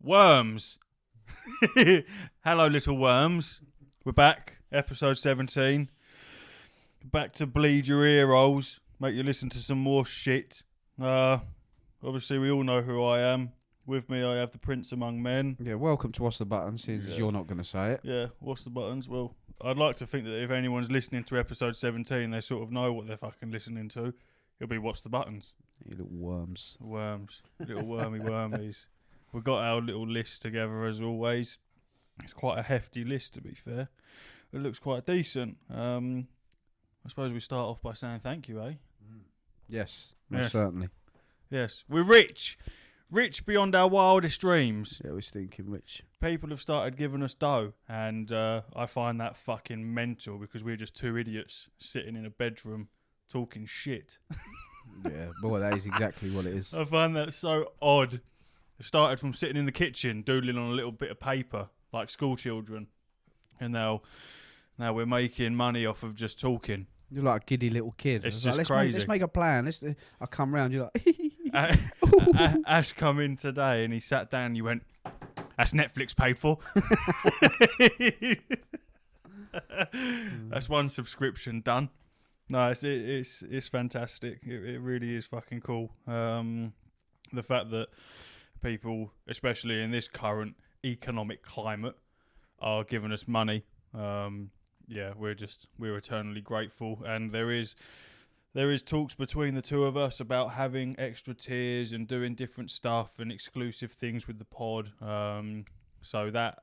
Worms. Hello, little worms. We're back. Episode 17. Back to bleed your ear holes. Make you listen to some more shit. Obviously, we all know who I am. With me, I have the Prince Among Men. Yeah, welcome to What's the Buttons, since you're not going to say it. Yeah, what's the buttons? Well, I'd like to think that if anyone's listening to episode 17, they sort of know what they're fucking listening to. It'll be What's the Buttons. You little worms. Worms. Little wormy wormies. We've got our little list together as always. It's quite a hefty list, to be fair. It looks quite decent. I suppose we start off by saying thank you, eh? Yes, most certainly. Yes. We're rich. Rich beyond our wildest dreams. Yeah, I was thinking rich. People have started giving us dough, and I find that fucking mental because we're just two idiots sitting in a bedroom talking shit. Yeah, boy, that is exactly what it is. I find that so odd. It started from sitting in the kitchen doodling on a little bit of paper like school children, and now we're making money off of just talking. You're like a giddy little kid. It's like, just crazy. Let's make a plan. I come round, you're like... Ash come in today and he sat down and you went, that's Netflix paid for. That's one subscription done. No, it's fantastic. It really is fucking cool. The fact that people, especially in this current economic climate, are giving us money. Yeah, we're eternally grateful. And there is talks between the two of us about having extra tiers and doing different stuff and exclusive things with the pod. So that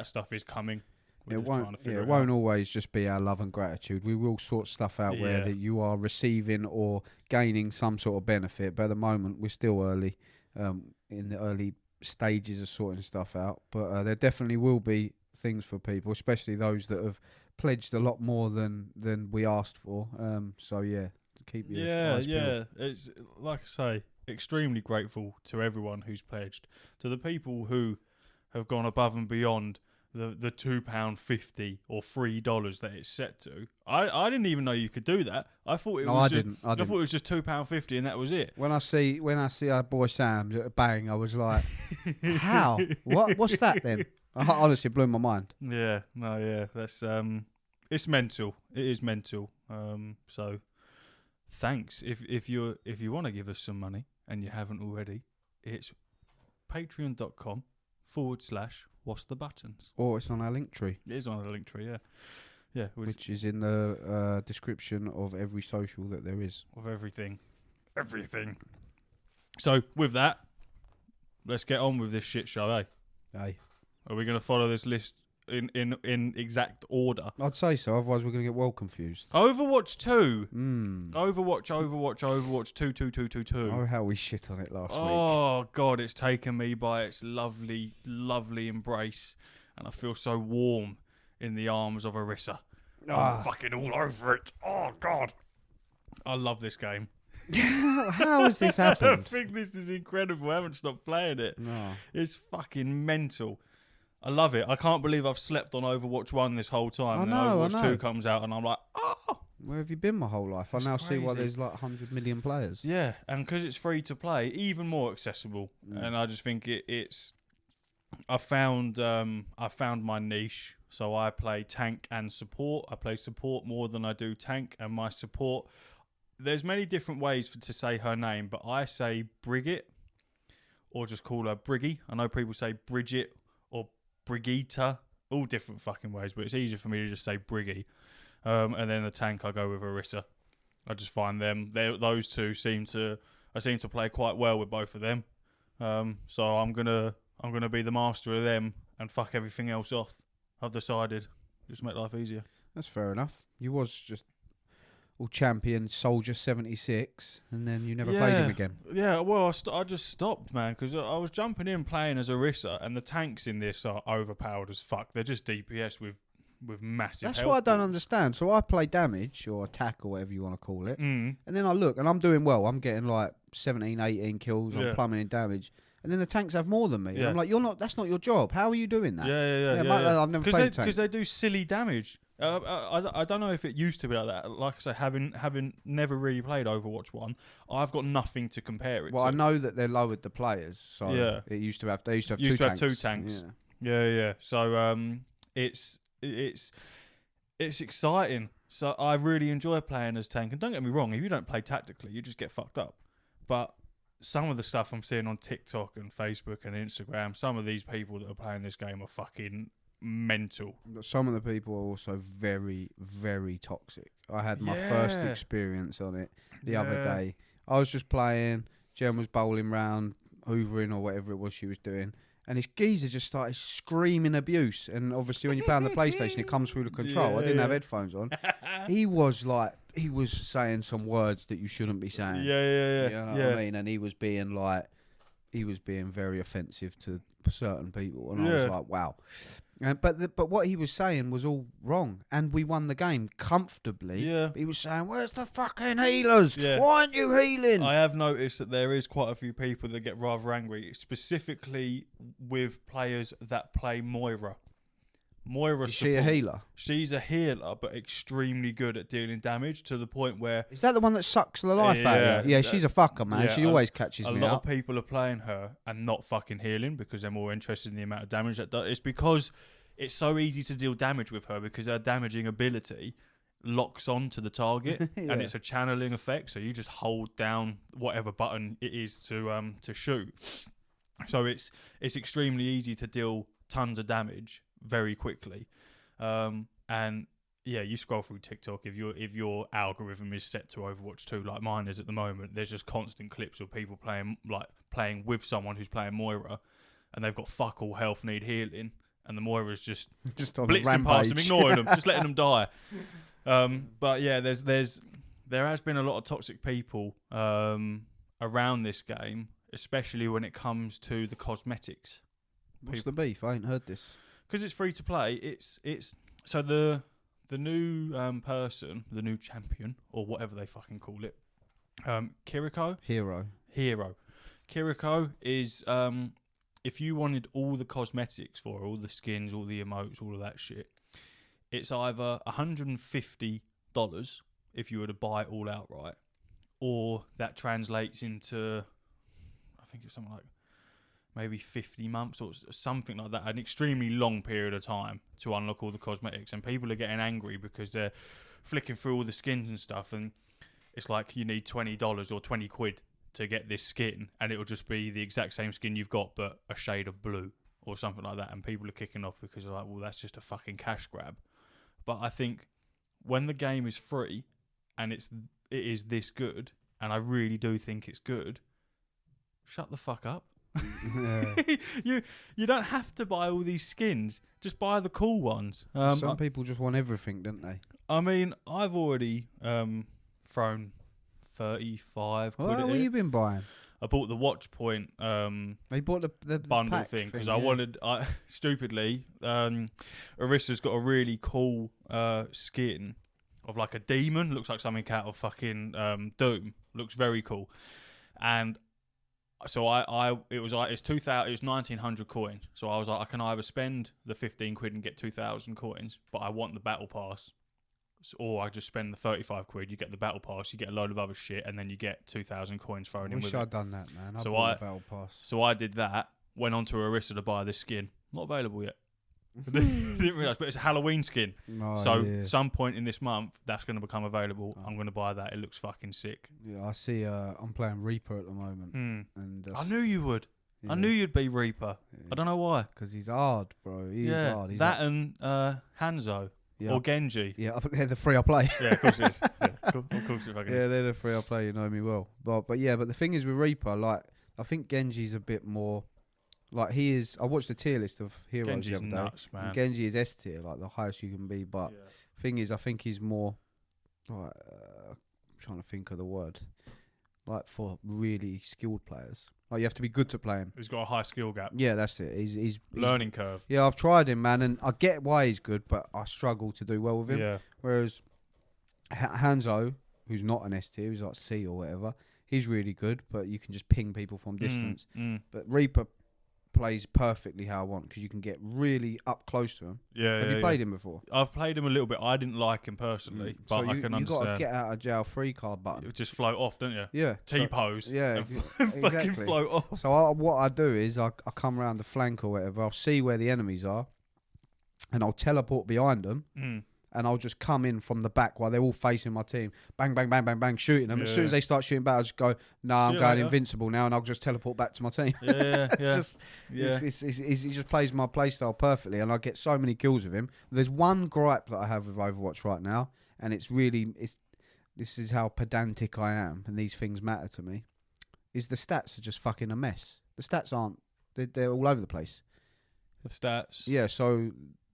stuff is coming. It won't always just be our love and gratitude. We will sort stuff out where that you are receiving or gaining some sort of benefit. But at the moment, we're still early, in the early stages of sorting stuff out. But there definitely will be things for people, especially those that have pledged a lot more than we asked for. So yeah, keep your eyes peeled. It's like I say, extremely grateful to everyone who's pledged. To the people who have gone above and beyond the £2.50 or $3 that it's set to. I didn't even know you could do that. I thought it was. I thought it was just £2.50 and that was it. When I see our boy Sam bang, I was like, how? What's that then? I honestly blew my mind. Yeah, that's it's mental. It is mental. So thanks. If you want to give us some money and you haven't already, it's patreon.com/What's the Buttons. Or it's on our link tree. It is on our link tree, yeah. Which is in the description of every social that there is. Of everything. So with that, let's get on with this shit show, eh? Aye. Are we going to follow this list in exact order? I'd say so, otherwise we're going to get well confused. Overwatch 2. Overwatch 2. Oh, how we shit on it last week. Oh, God, it's taken me by its lovely, lovely embrace. And I feel so warm in the arms of Arissa. I'm fucking all over it. Oh, God. I love this game. How has this happened? I think this is incredible. I haven't stopped playing it. No. It's fucking mental. I love it. I can't believe I've slept on Overwatch 1 this whole time. And then Overwatch 2 comes out and I'm like, oh! Where have you been my whole life? I now see why there's like 100 million players. Yeah, and because it's free to play, even more accessible. And I just think it's... I found my niche. So I play tank and support. I play support more than I do tank. And my support... There's many different ways to say her name, but I say Brigitte, or just call her Briggy. I know people say Bridget or Brigitta, all different fucking ways, but it's easier for me to just say Briggy. And then the tank, I go with Arissa. I just find those two seem to play quite well with both of them. So I'm gonna be the master of them and fuck everything else off. I've decided, just make life easier. That's fair enough. You was just all champion Soldier 76, and then you never played him again. Yeah, well, I just stopped, man, because I was jumping in playing as Arissa, and the tanks in this are overpowered as fuck. They're just DPS with massive That's health what I don't balls. understand. So I play damage, or attack, or whatever you want to call it, and then I look, and I'm doing well. I'm getting like 17, 18 kills. I'm plummeting damage. And then the tanks have more than me. Yeah. I'm like, that's not your job. How are you doing that? Yeah. I've never played a tank. Because they do silly damage. I don't know if it used to be like that. Like I say, having never really played Overwatch 1, I've got nothing to compare it to. Well, I know that they lowered the players, so Yeah. they used to have two tanks. Yeah. So it's exciting. So I really enjoy playing as tank. And don't get me wrong, if you don't play tactically, you just get fucked up. But some of the stuff I'm seeing on TikTok and Facebook and Instagram, some of these people that are playing this game are fucking mental. Some of the people are also very, very toxic. I had my first experience on it the other day. I was just playing, Jen was bowling round, hoovering or whatever it was she was doing, and this geezer just started screaming abuse. And obviously when you play on the PlayStation, it comes through the control. I didn't have headphones on. He was saying some words that you shouldn't be saying. Yeah. You know what I mean? And he was being very offensive to certain people. And I was like, wow. But what he was saying was all wrong, and we won the game comfortably. Yeah. He was saying, "Where's the fucking healers? Yeah. Why aren't you healing?" I have noticed that there is quite a few people that get rather angry, specifically with players that play Moira. Moira, is she a healer? She's a healer, but extremely good at dealing damage to the point where... Is that the one that sucks the life out of you? Yeah, she's a fucker, man. She always catches me out. A lot of people are playing her and not fucking healing because they're more interested in the amount of damage that does. It's because it's so easy to deal damage with her because her damaging ability locks on to the target and it's a channeling effect. So you just hold down whatever button it is to shoot. So it's extremely easy to deal tons of damage very quickly, and you scroll through TikTok if your algorithm is set to Overwatch 2 like mine is at the moment. There's just constant clips of people playing with someone who's playing Moira, and they've got fuck all health, need healing, and the Moira's just blitzing past them, ignoring them, just letting them die. But yeah, there has been a lot of toxic people around this game, especially when it comes to the cosmetics. What's the beef? I ain't heard this. Because it's free to play, it's so the new person, the new champion, or whatever they fucking call it, Kiriko? Hero. Kiriko is, if you wanted all the cosmetics for her, all the skins, all the emotes, all of that shit, it's either $150 if you were to buy it all outright, or that translates into, I think it's something like maybe 50 months or something like that, an extremely long period of time to unlock all the cosmetics. And people are getting angry because they're flicking through all the skins and stuff, and it's like you need $20 or 20 quid to get this skin, and it'll just be the exact same skin you've got but a shade of blue or something like that. And people are kicking off because they're like, well, that's just a fucking cash grab. But I think when the game is free and it is this good, and I really do think it's good, shut the fuck up. You don't have to buy all these skins. Just buy the cool ones. Some people just want everything, don't they? I mean, I've already thrown 35 quid at it. What have you been buying? I bought the Watch Point They bought the bundle thing because I wanted. Stupidly, Arissa's got a really cool skin of like a demon. Looks like something out of fucking Doom. Looks very cool, and so it was 2,000. It was 1,900 coins. So I was like, I can either spend the 15 quid and get 2,000 coins, but I want the battle pass, or I just spend the 35 quid. You get the battle pass, you get a load of other shit, and then you get 2,000 coins thrown in with it. Wish I'd done that, man. I bought the battle pass. So I did that. Went on to Arissa to buy this skin. Not available yet. Didn't realise, but it's a Halloween skin. Some point in this month, that's going to become available. I'm going to buy that. It looks fucking sick. Yeah, I see. I'm playing Reaper at the moment, and I knew you would. Yeah. I knew you'd be Reaper. Yeah. I don't know why. Because he's hard, bro. He's hard. He's that and Hanzo or Genji. Yeah, they're the three I play. Yeah, of course it is. Yeah, of course it fucking is. Yeah, they're the three I play. You know me well. But the thing is with Reaper, like I think Genji's a bit more. Like he is, I watched the tier list of heroes Genji's the other day. Nuts, man. And Genji is S tier, like the highest you can be. But thing is, I think he's more, like, I'm trying to think of the word, like for really skilled players. Like you have to be good to play him. He's got a high skill gap. Yeah, that's it. He's learning curve. Yeah, I've tried him, man, and I get why he's good, but I struggle to do well with him. Yeah. Whereas Hanzo, who's not an S tier, he's like C or whatever, he's really good, but you can just ping people from distance. But Reaper plays perfectly how I want because you can get really up close to him. Yeah. Have you played him before? I've played him a little bit. I didn't like him personally, but I can understand. You got a get out of jail free card button. You just float off, don't you? Yeah. T-pose. Exactly. Fucking float off. So what I do is I come around the flank or whatever. I'll see where the enemies are, and I'll teleport behind them. And I'll just come in from the back while they're all facing my team. Bang, bang, bang, bang, bang, shooting them. Yeah. As soon as they start shooting back, I'll just go, I'm going invincible now, and I'll just teleport back to my team. It just plays my playstyle perfectly, and I get so many kills with him. There's one gripe that I have with Overwatch right now, and this is how pedantic I am, and these things matter to me, is the stats are just fucking a mess. The stats aren't, they're all over the place. The stats? Yeah, so...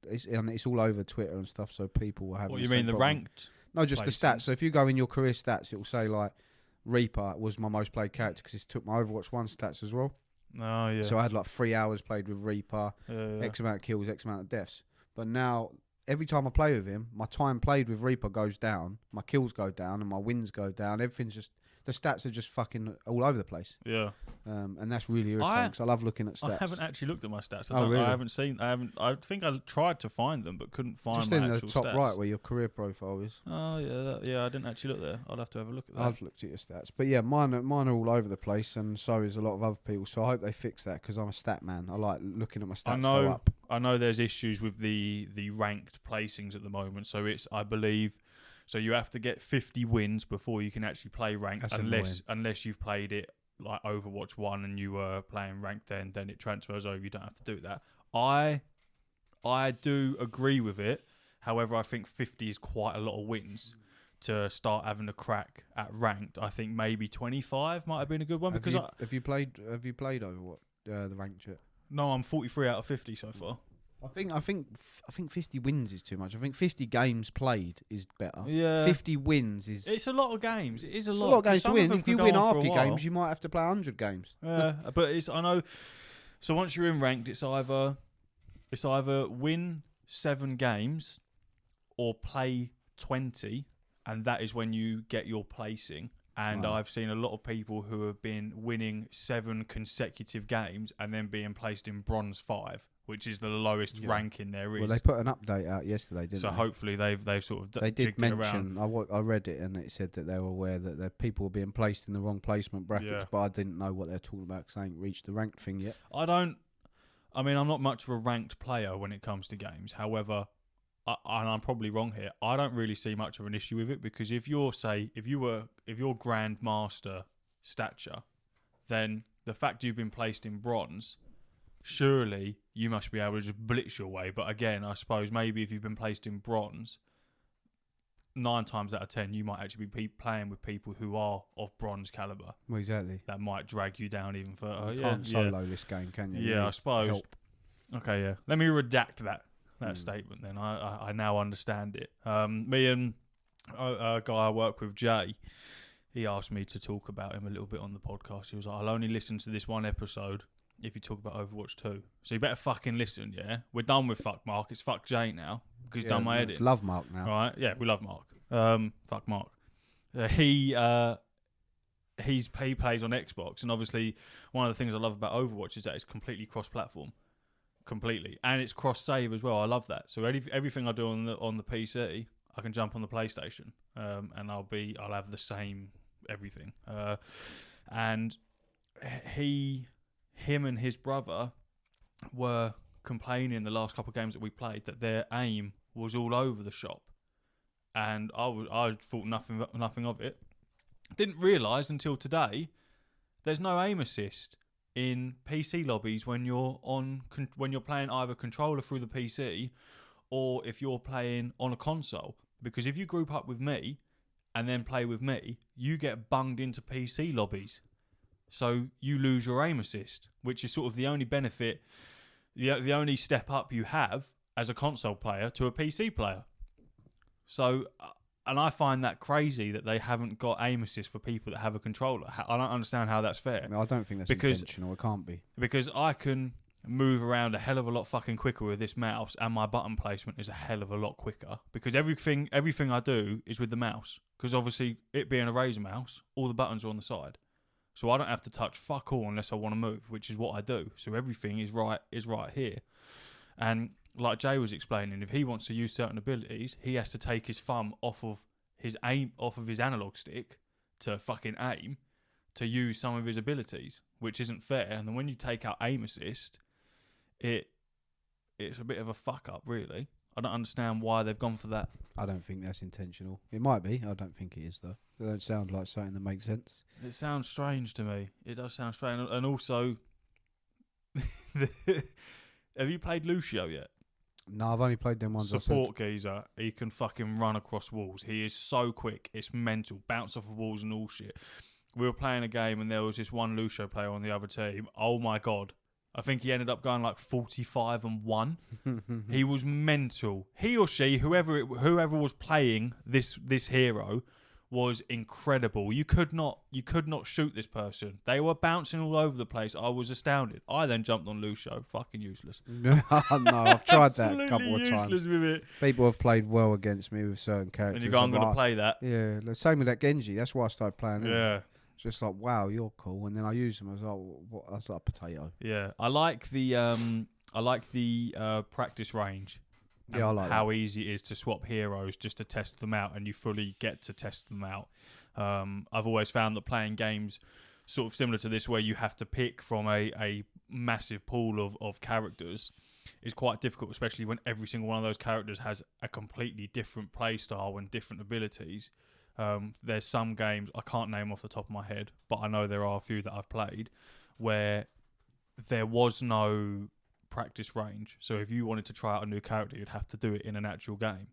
It's all over Twitter and stuff, so people will have. What you mean, the ranked? No, just the stats. So if you go in your career stats, it will say like Reaper was my most played character because it took my Overwatch 1 stats as well. Oh yeah. So I had like 3 hours played with Reaper, X amount of kills, X amount of deaths. But now every time I play with him, my time played with Reaper goes down, my kills go down, and my wins go down. Everything's just. The stats are just fucking all over the place. Yeah. And that's really irritating because I love looking at stats. I haven't actually looked at my stats. Really? I think I tried to find them, but couldn't find just my in actual the top stats. right where your career profile is. Oh, yeah. I didn't actually look there. I'll have to have a look at that. I've looked at your stats. But yeah, mine are all over the place, and so is a lot of other people. So I hope they fix that because I'm a stat man. I like looking at my stats go up. I know there's issues with the ranked placings at the moment. So it's, I believe... So you have to get 50 wins before you can actually play ranked, unless you've played it like Overwatch 1 and you were playing ranked then it transfers over. You don't have to do that. I do agree with it. However, I think 50 is quite a lot of wins to start having a crack at ranked. I think maybe 25 might have been a good one. Have you played Overwatch the ranked yet? No, I'm 43 out of 50 so far. I think 50 wins is too much. I think 50 games played is better. Yeah. 50 wins is... It's a lot of games. It is a lot. It's a lot of games to win. If you win half your games, you might have to play 100 games. Yeah, but I know... So once you're in ranked, it's either win 7 games or play 20, and that is when you get your placing. And I've seen a lot of people who have been winning 7 consecutive games and then being placed in bronze 5, which is the lowest ranking there is. Well, they put an update out yesterday, didn't they? So hopefully they've sort of they did mention. Around. I read it and it said that they were aware that people were being placed in the wrong placement brackets, but I didn't know what they're talking about because they ain't reached the ranked thing yet. I'm not much of a ranked player when it comes to games. However, and I'm probably wrong here, I don't really see much of an issue with it because if you're Grandmaster stature, then the fact you've been placed in bronze, surely you must be able to just blitz your way. But again, I suppose maybe if you've been placed in bronze, 9 times out of 10, you might actually be playing with people who are of bronze caliber. Well, exactly. That might drag you down even further. You can't solo this game, can you? Yeah, I suppose. Help. Okay, yeah. Let me redact that statement then. I now understand it. Me and a guy I work with, Jay, he asked me to talk about him a little bit on the podcast. He was like, I'll only listen to this one episode if you talk about Overwatch 2. So you better fucking listen, yeah? We're done with fuck Mark. It's fuck Jay now because he's done my editing. It's love Mark now. Right? Yeah, we love Mark. Fuck Mark. He plays on Xbox, and obviously one of the things I love about Overwatch is that it's completely cross-platform. Completely, and it's cross save as well. I love that. So everything I do on the PC, I can jump on the PlayStation, and I'll have the same everything. And him and his brother were complaining the last couple of games that we played that their aim was all over the shop, and I thought nothing of it. Didn't realise until today there's no aim assist in PC lobbies when you're playing either controller through the PC or if you're playing on a console. Because if you group up with me and then play with me, you get bunged into PC lobbies. So you lose your aim assist, which is sort of the only benefit, the only step up you have as a console player to a PC player. So... And I find that crazy that they haven't got aim assist for people that have a controller. I don't understand how that's fair. No, I don't think that's intentional. It can't be. Because I can move around a hell of a lot fucking quicker with this mouse, and my button placement is a hell of a lot quicker. Because everything I do is with the mouse. Because obviously, it being a Razer mouse, all the buttons are on the side. So I don't have to touch fuck all unless I want to move, which is what I do. So everything is right here. And like Jay was explaining, if he wants to use certain abilities, he has to take his thumb off of his analog stick to fucking aim to use some of his abilities, which isn't fair. And then when you take out aim assist, it's a bit of a fuck up, really. I don't understand why they've gone for that. I don't think that's intentional. It might be. I don't think it is, though. It don't sound like something that makes sense. It sounds strange to me. It does sound strange. And also, have you played Lucio yet? No, I've only played them ones. Support geezer. He can fucking run across walls. He is so quick. It's mental. Bounce off of walls and all shit. We were playing a game and there was this one Lucio player on the other team. Oh my God. I think he ended up going like 45-1. He was mental. He or she, whoever was playing this hero, was incredible. You could not shoot this person. They were bouncing all over the place. I was astounded. I then jumped on Lucio. Fucking useless. No, I've tried that a couple of times. With it. People have played well against me with certain characters. And you go, I'm going to play that. Yeah, the same with that Genji. That's why I started playing it. Yeah. It's just like, wow, you're cool. And then I use them. I was like, what? I was like a potato. Yeah, I like the practice range. Yeah, I like how easy it is to swap heroes just to test them out, and you fully get to test them out. I've always found that playing games sort of similar to this, where you have to pick from a massive pool of characters, is quite difficult, especially when every single one of those characters has a completely different play style and different abilities. There's some games, I can't name off the top of my head, but I know there are a few that I've played where there was no practice range. So if you wanted to try out a new character, you'd have to do it in an actual game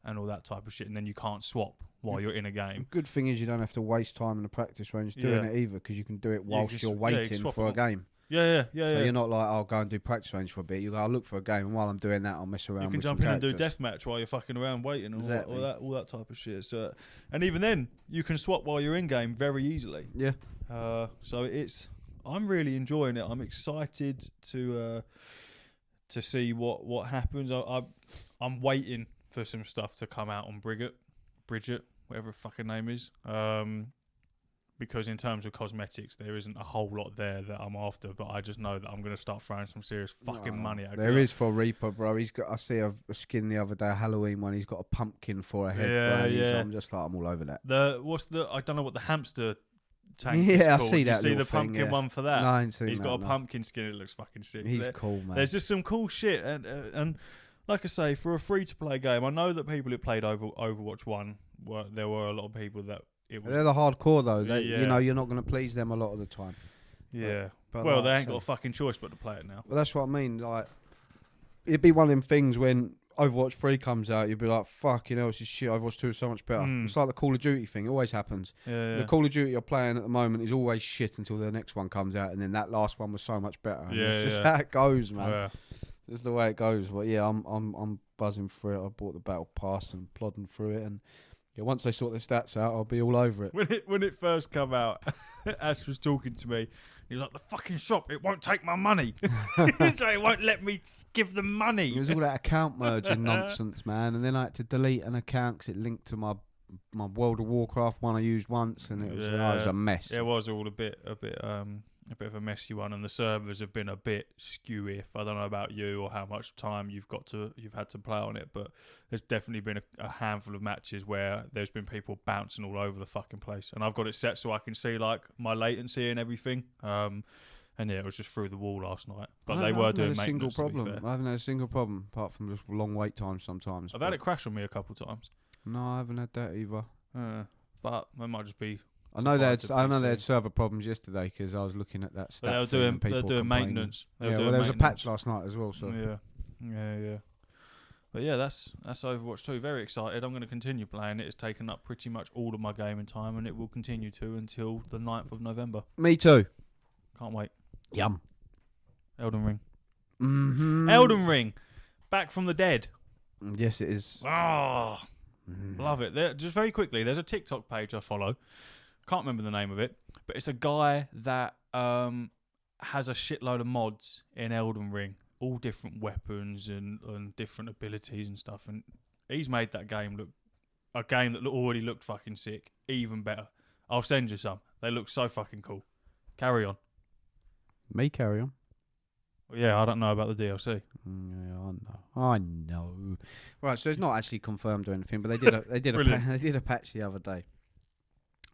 and all that type of shit, and then you can't swap while you're in a game. The good thing is you don't have to waste time in the practice range doing it either, because you can do it whilst you're waiting for a game. So you're not like, I'll go and do practice range for a bit. You go, I'll look for a game, and while I'm doing that, I'll mess around with some characters. You can jump in and do deathmatch while you're fucking around waiting, and all that type of shit. So, and even then, you can swap while you're in game very easily. Yeah. So I'm really enjoying it. I'm excited to see what happens. I'm waiting for some stuff to come out on Bridget, whatever her fucking name is. Because in terms of cosmetics, there isn't a whole lot there that I'm after, but I just know that I'm going to start throwing some serious fucking money at it. There is for Reaper, bro. I see a skin the other day, a Halloween one. He's got a pumpkin for a head. Yeah. I'm just like, I'm all over that. I don't know what the hamster tank is called. I see that. You see the pumpkin one for that? No, I ain't seen He's that, got a pumpkin skin. It looks fucking sick. He's cool, man. There's just some cool shit, and like I say, for a free-to-play game, I know that people who played Overwatch 1, there were a lot of people that they're the hardcore though. You know, you're not going to please them a lot of the time. Yeah. But well, they ain't got a fucking choice but to play it now. Well, that's what I mean. Like, it'd be one of them things when Overwatch 3 comes out, you'd be like, fuck, you know, this is shit. Overwatch 2 is so much better. It's like the Call of Duty thing. It always happens. Yeah. The Call of Duty you're playing at the moment is always shit until the next one comes out, and then that last one was so much better. And it's just how it goes, man. Yeah. It's the way it goes. But yeah, I'm buzzing through it. I bought the Battle Pass and plodding through it, and yeah, once they sort their stats out, I'll be all over it. When it first come out, Ash was talking to me. He's like, the fucking shop, it won't take my money. It won't let me give them money. It was all that account merging nonsense, man. And then I had to delete an account because it linked to my World of Warcraft one I used once, and it was a mess. It was all a bit of a messy one, and the servers have been a bit skewy. I don't know about you or how much time you've had to play on it, but there's definitely been a handful of matches where there's been people bouncing all over the fucking place, and I've got it set so I can see like my latency and everything. And yeah, it was just through the wall last night. But they were doing maintenance. I haven't had a single problem apart from just long wait times sometimes. I've had it crash on me a couple of times. No, I haven't had that either. But it might just be. I know they had server problems yesterday because I was looking at that stat. They're doing maintenance. There was a patch last night as well. So yeah. But yeah, that's Overwatch 2. Very excited. I'm going to continue playing it. It's taken up pretty much all of my gaming time, and it will continue to until the 9th of November. Me too. Can't wait. Yum. Elden Ring. Mm-hmm. Elden Ring. Back from the dead. Yes, it is. Love it. Just very quickly, there's a TikTok page I follow. Can't remember the name of it, but it's a guy that has a shitload of mods in Elden Ring, all different weapons and different abilities and stuff, and he's made that game look that already looked fucking sick even better. I'll send you some. They look so fucking cool. Carry on. Me carry on. Yeah, I don't know about the DLC. Yeah, I know. Right, so it's not actually confirmed or anything, but they did they did a patch the other day,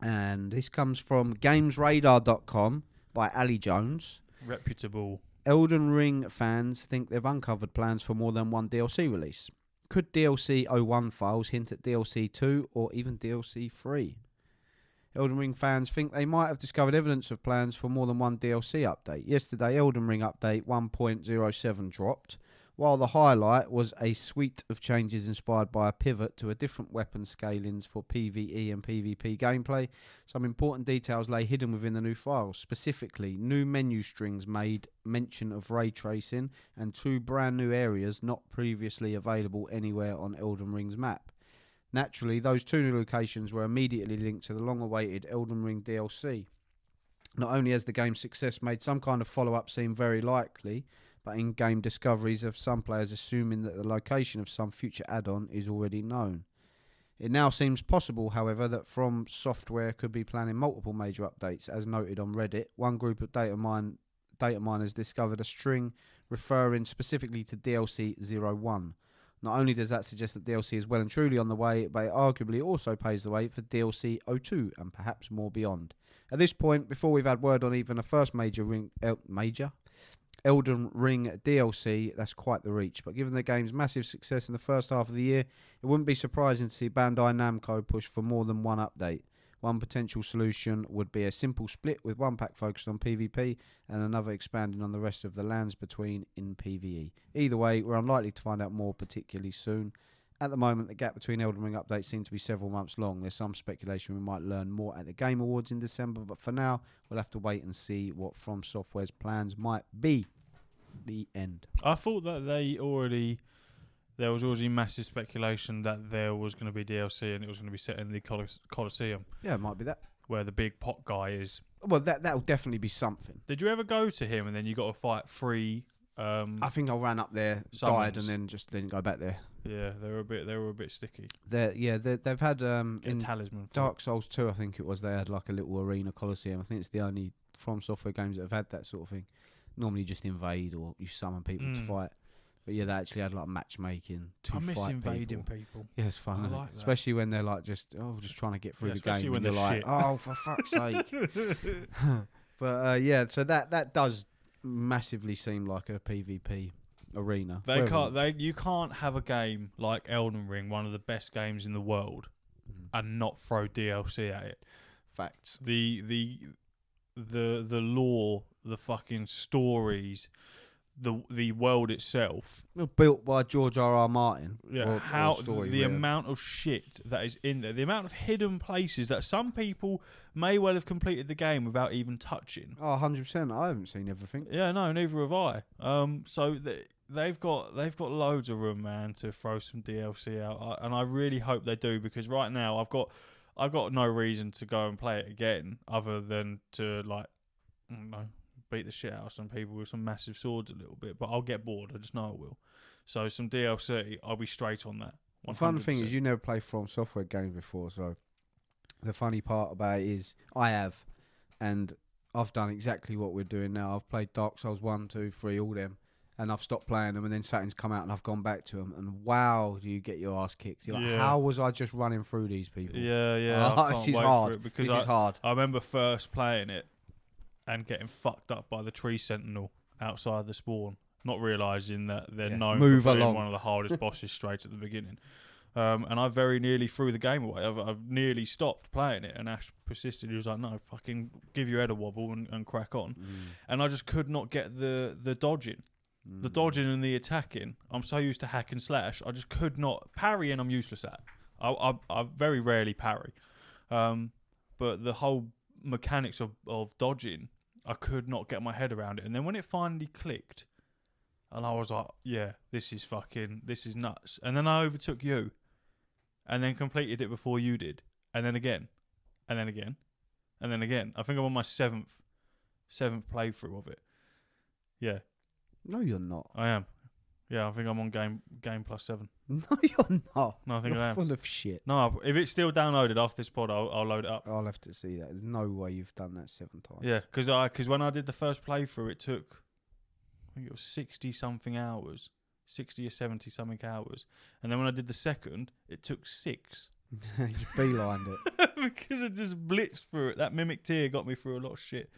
and this comes from GamesRadar.com by Ali Jones. Reputable. Elden Ring fans think they've uncovered plans for more than one DLC release. Could DLC 01 files hint at DLC 2 or even DLC 3? Elden Ring fans think they might have discovered evidence of plans for more than one DLC update. Yesterday, Elden Ring update 1.07 dropped, while the highlight was a suite of changes inspired by a pivot to a different weapon scalings for PvE and PvP gameplay. Some important details lay hidden within the new files. Specifically, new menu strings made mention of ray tracing and 2 brand new areas not previously available anywhere on Elden Ring's map. Naturally, those 2 new locations were immediately linked to the long-awaited Elden Ring DLC. Not only has the game's success made some kind of follow-up seem very likely, but in-game discoveries of some players assuming that the location of some future add-on is already known. It now seems possible, however, that From Software could be planning multiple major updates. As noted on Reddit, one group of data miners discovered a string referring specifically to DLC 01. Not only does that suggest that DLC is well and truly on the way, but it arguably also paves the way for DLC 02 and perhaps more beyond. At this point, before we've had word on even a first Elden Ring DLC, that's quite the reach. But given the game's massive success in the first half of the year, it wouldn't be surprising to see Bandai Namco push for more than one update. One potential solution would be a simple split with one pack focused on PvP and another expanding on the rest of the lands between in PvE. Either way, we're unlikely to find out more particularly soon. At the moment, the gap between Elden Ring updates seems to be several months long. There's some speculation we might learn more at the Game Awards in December, but for now, we'll have to wait and see what From Software's plans might be. The end. I thought that there was already massive speculation that there was going to be DLC and it was going to be set in the Colosseum. Yeah, it might be that. Where the big pot guy is. Well, that'll definitely be something. Did you ever go to him and then you got to fight 3? I think I ran up there, died, and then just didn't go back there. Yeah, they were a bit sticky. They've had in talisman. Dark Souls 2, I think it was. They had like a little arena Colosseum. I think it's the only From Software games that have had that sort of thing. Normally, just invade or you summon people to fight. But yeah, they actually had like matchmaking to fight people. I miss invading people. Yeah, it's fun. I like that. Especially when they're like just trying to get through the game. Especially when they're like, shit. oh, for fuck's sake. But yeah, so that does massively seem like a PvP arena. You can't have a game like Elden Ring, one of the best games in the world, and not throw DLC at it. Facts. The lore, the fucking stories, the world itself, built by George R.R. Martin. Yeah, amount of shit that is in there, the amount of hidden places that some people may well have completed the game without even touching. Oh, 100%. I haven't seen everything. Yeah, no, neither have I. So they've got loads of room, man, to throw some DLC out, and I really hope they do, because right now I've got no reason to go and play it again other than to beat the shit out of some people with some massive swords a little bit, but I'll get bored. I just know I will. So some DLC, I'll be straight on that. 100%. The fun thing is you never played From Software games before, so the funny part about it is I have, and I've done exactly what we're doing now. I've played Dark Souls 1, 2, 3, all them, and I've stopped playing them, and then something's come out and I've gone back to them, and wow, do you get your ass kicked. You're like, how was I just running through these people? Yeah. This is hard. Because this is hard. I remember first playing it and getting fucked up by the tree sentinel outside the spawn, not realising that they're known for putting one of the hardest bosses straight at the beginning. And I very nearly threw the game away. I've nearly stopped playing it, and Ash persisted. He was like, no, fucking give your head a wobble and crack on. And I just could not get the dodging. The dodging and the attacking. I'm so used to hack and slash. I just could not. Parrying, I'm useless at. I very rarely parry. But the whole mechanics of dodging, I could not get my head around it. And then when it finally clicked, and I was like, yeah, this is nuts. And then I overtook you, and then completed it before you did. And then again, and then again, and then again. I think I'm on my seventh playthrough of it. Yeah. No, you're not. I am. Yeah, I think I'm on game plus 7. No, you're not. No, I think you're I am. full of shit. No, if it's still downloaded after this pod, I'll load it up. I'll have to see that. There's no way you've done that 7 times. Yeah, because when I did the first playthrough, it took, I think it was 60 something hours, 60 or 70 something hours, and then when I did the second, it took 6. You just beelined it. Because I just blitzed through it. That Mimic Tear got me through a lot of shit.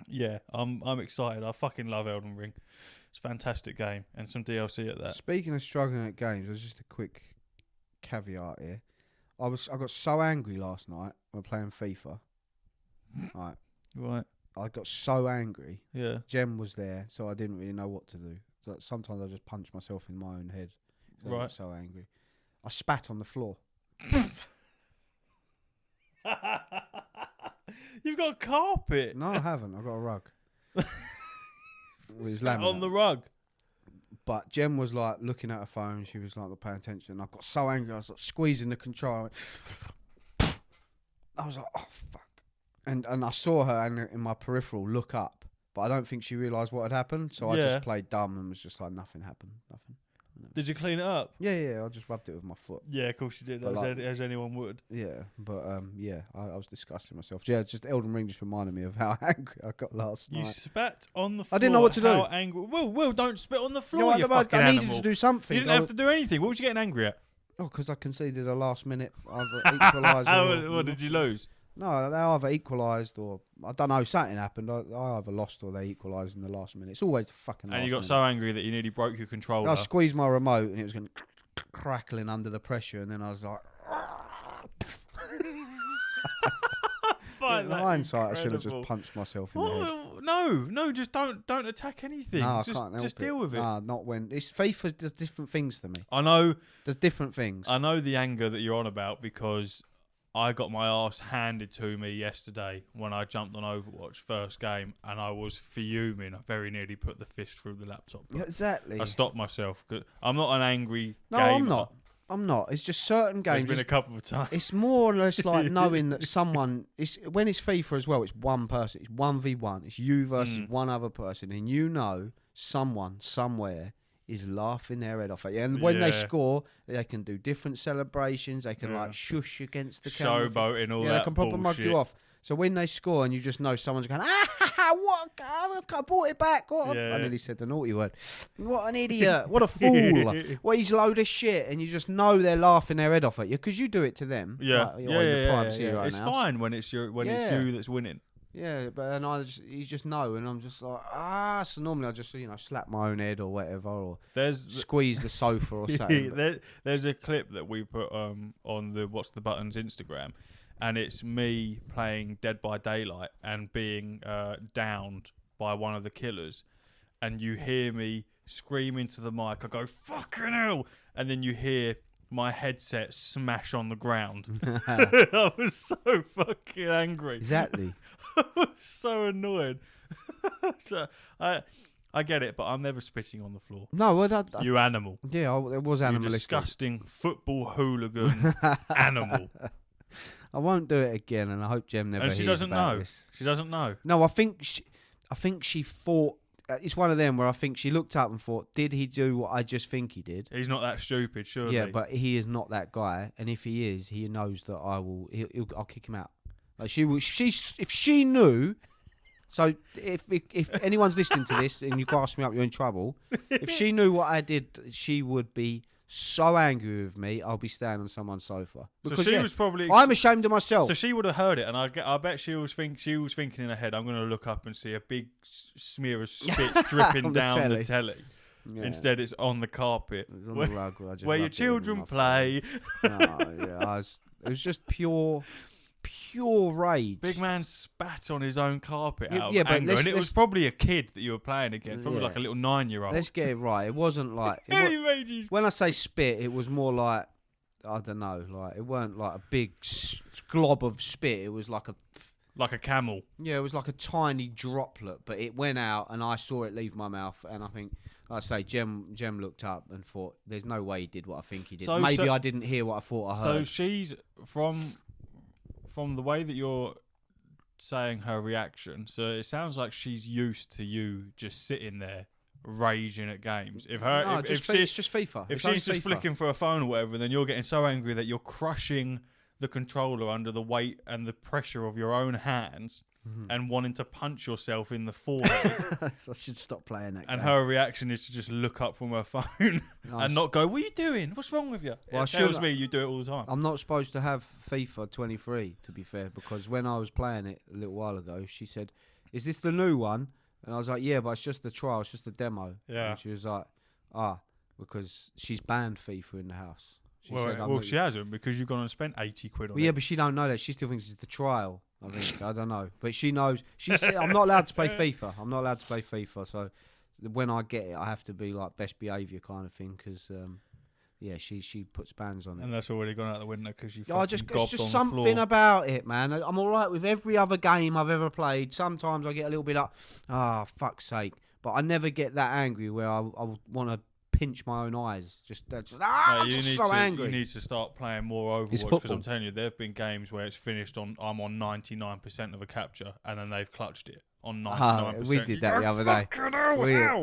Yeah, I'm excited. I fucking love Elden Ring. It's a fantastic game, and some DLC at that. Speaking of struggling at games, there's just a quick caveat here. I got so angry last night when playing FIFA. Right. I got so angry. Yeah. Jem was there, so I didn't really know what to do. So sometimes I just punch myself in my own head. I got so angry. I spat on the floor. You've got carpet. No, I haven't. I've got a rug. Spat on the rug. But Jem was like looking at her phone. She was like not paying attention. I got so angry. I was like squeezing the controller. I was like, oh fuck. And I saw her in my peripheral look up, but I don't think she realised what had happened. So I just played dumb and was just like, nothing happened. Nothing. Did you clean it up? Yeah. I just rubbed it with my foot. Yeah, of course you did, as anyone would. Yeah, but I was disgusting myself. Yeah, just Elden Ring just reminded me of how angry I got last night. You spat on the floor. I didn't know what to do. How angry? Will, don't spit on the floor, you fucking I animal. needed to do something. You didn't have to do anything. What was you getting angry at? Oh, because I conceded a last minute either equaliser. What did you lose? No, they either equalised or I don't know. Something happened. I either lost or they equalised in the last minute. It's always the fucking. And you got minute. so angry that you nearly broke your controller. I squeezed my remote and it was going crackling under the pressure, and then I was like. In hindsight, I should have just punched myself in the head. No, just don't attack anything. No, just, I can't help just it. deal with it. Nah, not when it's FIFA does different things to me. I know. There's different things. I know the anger that you're on about because I got my arse handed to me yesterday when I jumped on Overwatch first game, and I was fuming. I very nearly put the fist through the laptop. Yeah, exactly. I stopped myself. I'm not an angry. No, gamer. I'm not. It's just certain games. There's been a couple of times. It's more or less like knowing that someone. When it's FIFA as well, it's one person. It's 1v1. It's you versus one other person, and you know someone somewhere is laughing their head off at you. And when they score, they can do different celebrations. They can like shush against the camera. Showboating, all that. Yeah, they can proper mug bullshit. you off. So when they score and you just know someone's going, what? I brought it back. What? I nearly said the naughty word. What an idiot. What a fool. What he's load of shit. And you just know they're laughing their head off at you because you do it to them. Yeah. Like, yeah. It's fine when it's you that's winning. Yeah, but you just know, and I'm just like, So normally I just slap my own head or whatever, or squeeze the sofa or something. There's a clip that we put on the What's the Buttons Instagram, and it's me playing Dead by Daylight and being downed by one of the killers, and you hear me scream into the mic. I go fucking hell, and then you hear my headset smash on the ground. I was so fucking angry. Exactly. I was so annoyed. So I get it, but I'm never spitting on the floor. No, well, you animal. Yeah, it was animalistic. You disgusting football hooligan animal. I won't do it again, and I hope Jem never. And she doesn't know. She doesn't know. No, I think she thought. It's one of them where I think she looked up and thought, did he do what I just think he did? He's not that stupid, surely. Yeah, but he is not that guy, and if he is, he knows that I'll kick him out. Like if she knew. So if anyone's listening to this and you grass me up, you're in trouble. If she knew what I did, she would be so angry with me. I'll be staying on someone's sofa. Because so she was probably. I'm ashamed of myself. So she would have heard it, and I bet she was thinking in her head, I'm going to look up and see a big smear of spit dripping down the telly. Yeah. Instead, it's on the carpet. It was on the rug where your children play. It was just pure rage. Big man spat on his own carpet out of anger, and it was probably a kid that you were playing against, probably like a little 9-year-old. Let's get it right. It wasn't like when I say spit, it was more like I don't know, like it weren't like a big glob of spit. It was like a camel. Yeah, it was like a tiny droplet, but it went out, and I saw it leave my mouth, and I think. Like I say, Jem looked up and thought, "There's no way he did what I think he did. Maybe I didn't hear what I thought I heard." So she's from the way that you're saying her reaction. So it sounds like she's used to you just sitting there raging at games. If it's just FIFA. If she's just flicking for a phone or whatever, then you're getting so angry that you're crushing the controller under the weight and the pressure of your own hands and wanting to punch yourself in the forehead. So I should stop playing that. And game. her reaction is to just look up from her phone and not go, "What are you doing? What's wrong with you?" Well, it tells me you do it all the time. I'm not supposed to have FIFA 23, to be fair, because when I was playing it a little while ago, she said, "Is this the new one?" And I was like, "Yeah, but it's just the trial, it's just the demo." Yeah. And she was like, because she's banned FIFA in the house. She hasn't, because you've gone and spent 80 quid on it. Yeah, but she don't know that. She still thinks it's the trial. I think I don't know, but she knows. She said, "I'm not allowed to play FIFA. I'm not allowed to play FIFA." So when I get it, I have to be like best behaviour kind of thing, because she puts bans on it. And that's already gone out the window because you. It's just something about it, man. I'm all right with every other game I've ever played. Sometimes I get a little bit like, fuck's sake, but I never get that angry where I want to pinch my own eyes. I'm just so angry. You need to start playing more Overwatch, because I'm telling you, there have been games where it's finished on 99% of a capture, and then they've clutched it on 99%. We did that the other day.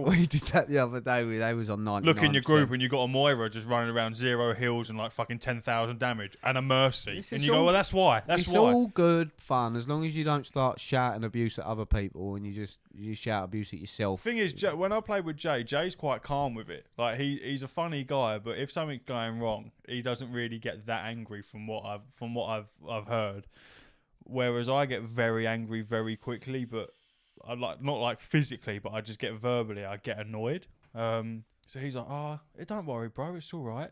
We did that the other day. They was on 99%. Look in your group and you got a Moira just running around 0 heals and like fucking 10,000 damage and a Mercy, and you go, "Well, that's why. It's all good fun as long as you don't start shouting abuse at other people and you shout abuse at yourself." Thing is, when I played with Jay's quite calm with it. Like he's a funny guy, but if something's going wrong, he doesn't really get that angry from what I've heard. Whereas I get very angry very quickly, but I not like physically, but I just get verbally. I get annoyed. So he's like, don't worry, bro, it's all right.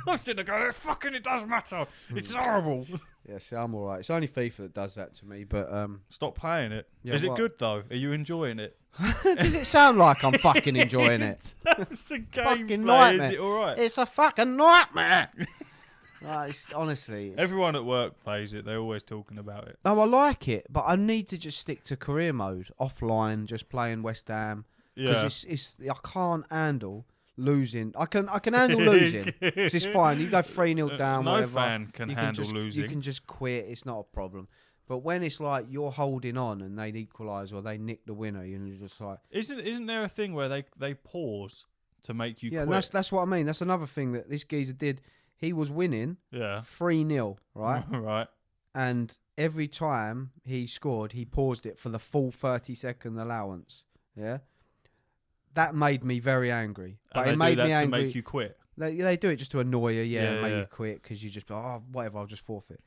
I'm sitting there going, it does matter. It's horrible. Yeah, see, I'm all right. It's only FIFA that does that to me, but... Stop playing it. Yeah, is it good, though? Are you enjoying it? Does it sound like I'm fucking enjoying it? It's a fucking nightmare. Is it all right? It's a fucking nightmare. Honestly... Everyone at work plays it. They're always talking about it. No, I like it, but I need to just stick to career mode. Offline, just playing West Ham. Yeah. Because I can't handle... losing. I can handle losing. It's fine. You go 3-0 down. No whatever. Fan can handle losing. You can just quit. It's not a problem. But when it's like you're holding on and they equalise or they nick the winner, you're just like. Isn't there a thing where they pause to make you? Yeah, quit? that's what I mean. That's another thing that this geezer did. He was winning. Yeah. 3-0, right? Right. And every time he scored, he paused it for the full 30-second allowance. Yeah. That made me very angry. But it made me angry to make you quit. They do it just to annoy you, and make you quit because you just whatever, I'll just forfeit.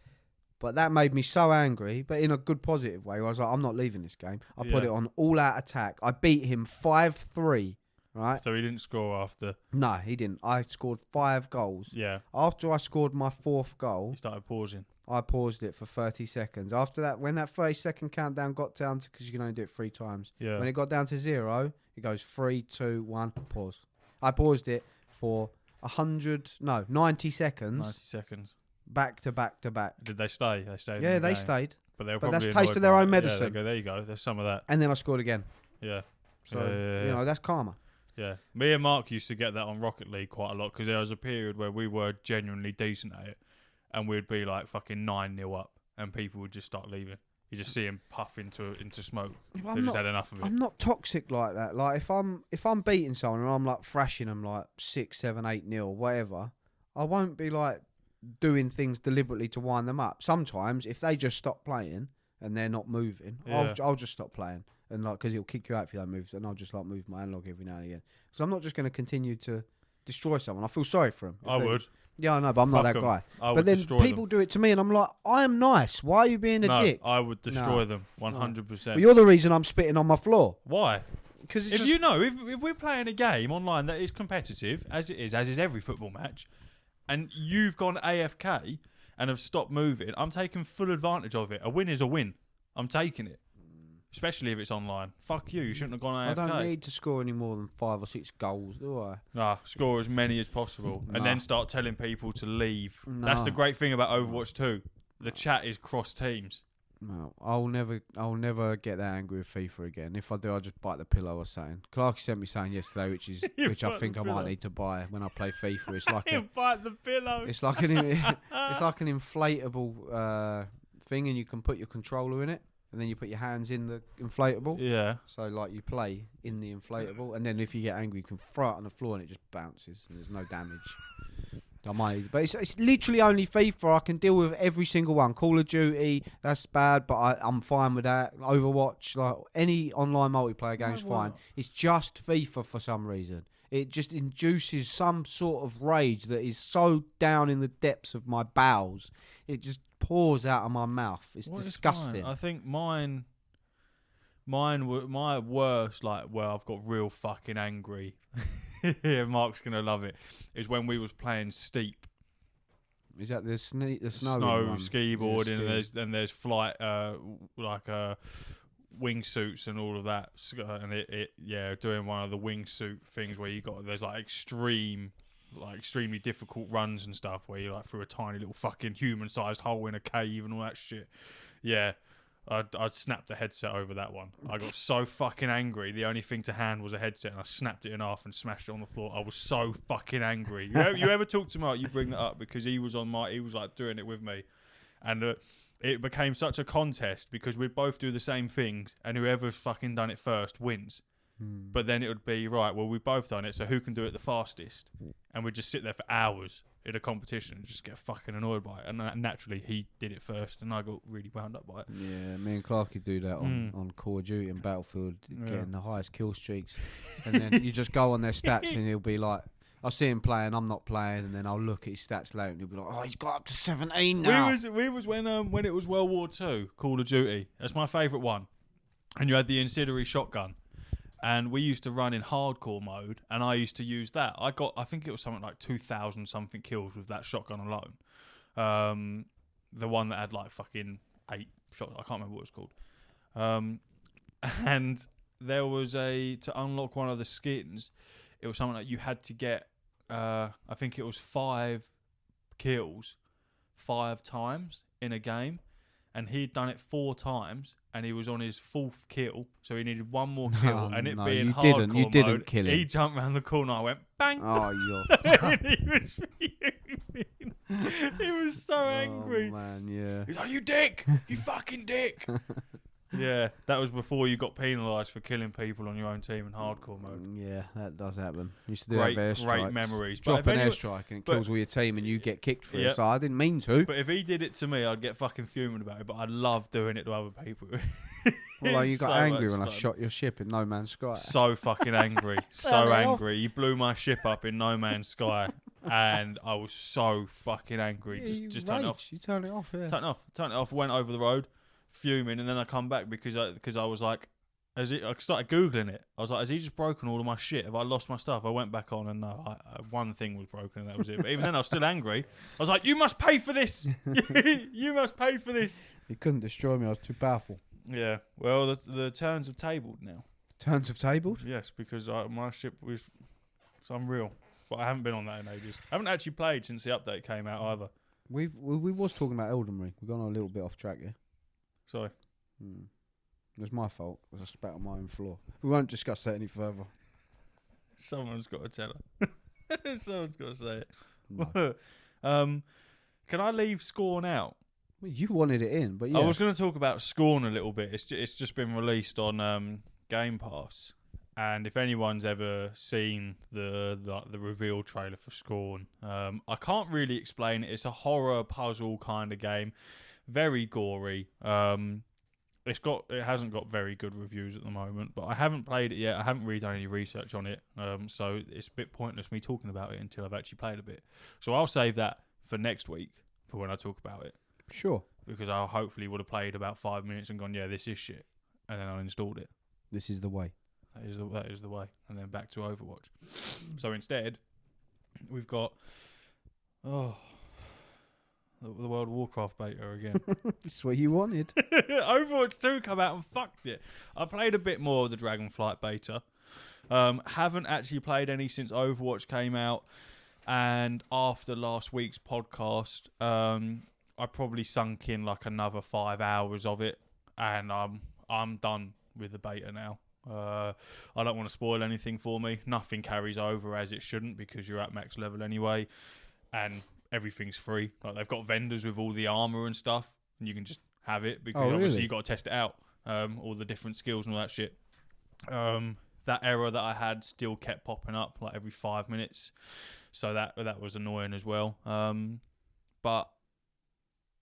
But that made me so angry, but in a good positive way. I was like, I'm not leaving this game. I put it on all out attack. I beat him 5-3. Right. So he didn't score after. No, he didn't. I scored 5 goals. Yeah. After I scored my 4th goal, you started pausing. I paused it for 30 seconds. After that, when that 30-second countdown got down to, because you can only do it 3 times. Yeah. When it got down to 0, it goes 3, 2, 1, pause. I paused it for 90 seconds. 90 seconds. Back to back to back. Did they stay? They stayed. Yeah, they stayed. But they were that's taste of their own medicine. Yeah, there you go. There's some of that. And then I scored again. Yeah. So you know that's karma. Yeah, me and Mark used to get that on Rocket League quite a lot because there was a period where we were genuinely decent at it, and we'd be like fucking 9-0 up, and people would just start leaving. You just see him puff into smoke. They just had enough of it. I'm not toxic like that. Like if I'm beating someone and I'm like thrashing them like 6, 7, 8-0, whatever, I won't be like doing things deliberately to wind them up. Sometimes if they just stop playing and they're not moving, I'll just stop playing. And like, because it'll kick you out if you don't move, and I'll just like move my analog every now and again. Because I'm not just going to continue to destroy someone. I feel sorry for them. I would. Yeah, I know, but I'm not that guy. But then people do it to me, and I'm like, I am nice. Why are you being a dick? I would destroy them 100%. Well, you're the reason I'm spitting on my floor. Why? Because if we're playing a game online that is competitive, as is every football match, and you've gone AFK and have stopped moving, I'm taking full advantage of it. A win is a win. I'm taking it. Especially if it's online. Fuck you. You shouldn't have gone AFK. I don't need to score any more than 5 or 6 goals, do I? Nah, score as many as possible. And then start telling people to leave. That's the great thing about Overwatch 2. The chat is cross teams. No, I'll never get that angry with FIFA again. If I do, I'll just bite the pillow or something. Clark sent me something yesterday, which I think I might need to buy when I play FIFA. It's like bite the pillow. It's like an inflatable thing, and you can put your controller in it. and then you put your hands in the inflatable. Yeah. So like you play in the inflatable, and then if you get angry, you can throw it on the floor and it just bounces and there's no damage. But it's literally only FIFA. I can deal with every single one. Call of Duty, that's bad, but I'm fine with that. Overwatch, like any online multiplayer game's fine. It's just FIFA for some reason. It just induces some sort of rage that is so down in the depths of my bowels. It just pours out of my mouth. It's disgusting. I think my worst, like where I've got real fucking angry. Yeah, Mark's gonna love it. Is when we was playing Steep. Is that the snow ski boarding and there's flight wingsuits and all of that, and doing one of the wingsuit things where there's like extremely difficult runs and stuff where you're like through a tiny little fucking human-sized hole in a cave and all that shit. Yeah. I snapped the headset over that one. I got so fucking angry. The only thing to hand was a headset, and I snapped it in half and smashed it on the floor. I was so fucking angry. You ever talk to Mark? You bring that up because he was like doing it with me, and it became such a contest because we'd both do the same things, and whoever's fucking done it first wins. But then it would be right. Well, we've both done it, so who can do it the fastest? And we'd just sit there for hours in a competition and just get fucking annoyed by it. And naturally, he did it first, and I got really wound up by it. Yeah, me and Clarky do that on Call of Duty and Battlefield, getting the highest kill streaks. And then you just go on their stats, and he'll be like, I'll see him playing, I'm not playing, and then I'll look at his stats later, and he'll be like, oh, he's got up to 17 now. We was when it was World War II, Call of Duty. That's my favourite one. And you had the incendiary shotgun. And we used to run in hardcore mode, and I used to use that. I think it was something like 2,000 something kills with that shotgun alone. The one that had like fucking 8 shots. I can't remember what it was called. And there was to unlock one of the skins, it was something like you had to get, I think it was 5 kills 5 times in a game. And he'd done it 4 times, and he was on his 4th kill, so he needed one more kill. And it being hardcore you didn't mode, kill him. He jumped around the corner. I went bang. Oh, you're. And he was fuming. He was so angry. Oh man, yeah. He's like, "You dick! You fucking dick!" Yeah, that was before you got penalised for killing people on your own team in hardcore mode. Yeah, that does happen. Used to do that airstrikes. Great memories. Drop an airstrike and it kills all your team and you get kicked for it. So I didn't mean to. But if he did it to me, I'd get fucking fuming about it. But I love doing it to other people. Well, you got angry when I shot your ship in No Man's Sky. So fucking angry. So angry. You blew my ship up in No Man's Sky. And I was so fucking angry. Yeah, just turn it off. You turn it off, yeah. Turn it off. Went over the road, fuming, and then I come back because I was like, I started Googling it. I was like, has he just broken all of my shit? Have I lost my stuff? I went back on and no, one thing was broken and that was it. But even then I was still angry. I was like, you must pay for this. You must pay for this. You couldn't destroy me. I was too powerful. Yeah. Well, the turns have tabled now. Turns have tabled? Yes, because my ship was unreal. But I haven't been on that in ages. I haven't actually played since the update came out either. We was talking about Elden Ring. We've gone a little bit off track here. Sorry. It was my fault. I spat on my own floor. We won't discuss that any further. Someone's got to tell her. Someone's got to say it. No. Can I leave Scorn out? Well, you wanted it in, but yeah. I was going to talk about Scorn a little bit. It's just been released on Game Pass. And if anyone's ever seen the reveal trailer for Scorn, I can't really explain it. It's a horror puzzle kind of game, very gory. It hasn't got very good reviews at the moment, but I haven't played it yet. I haven't really done any research on it, so it's a bit pointless me talking about it until I've actually played a bit. So I'll save that for next week for when I talk about it. Sure. Because I hopefully would have played about 5 minutes and gone, yeah, this is shit, and then I installed it. This is the way. That is the way. And then back to Overwatch. So instead, we've got the World of Warcraft beta again. That's what you wanted. Overwatch 2 come out and fucked it. I played a bit more of the Dragonflight beta. Haven't actually played any since Overwatch came out. And after last week's podcast, I probably sunk in like another 5 hours of it. And I'm done with the beta now. I don't want to spoil anything for me. Nothing carries over as it shouldn't because you're at max level anyway, and everything's free. Like they've got vendors with all the armor and stuff, and you can just have it because obviously you got to test it out. all the different skills and all that shit. That error that I had still kept popping up like every 5 minutes, so that was annoying as well. But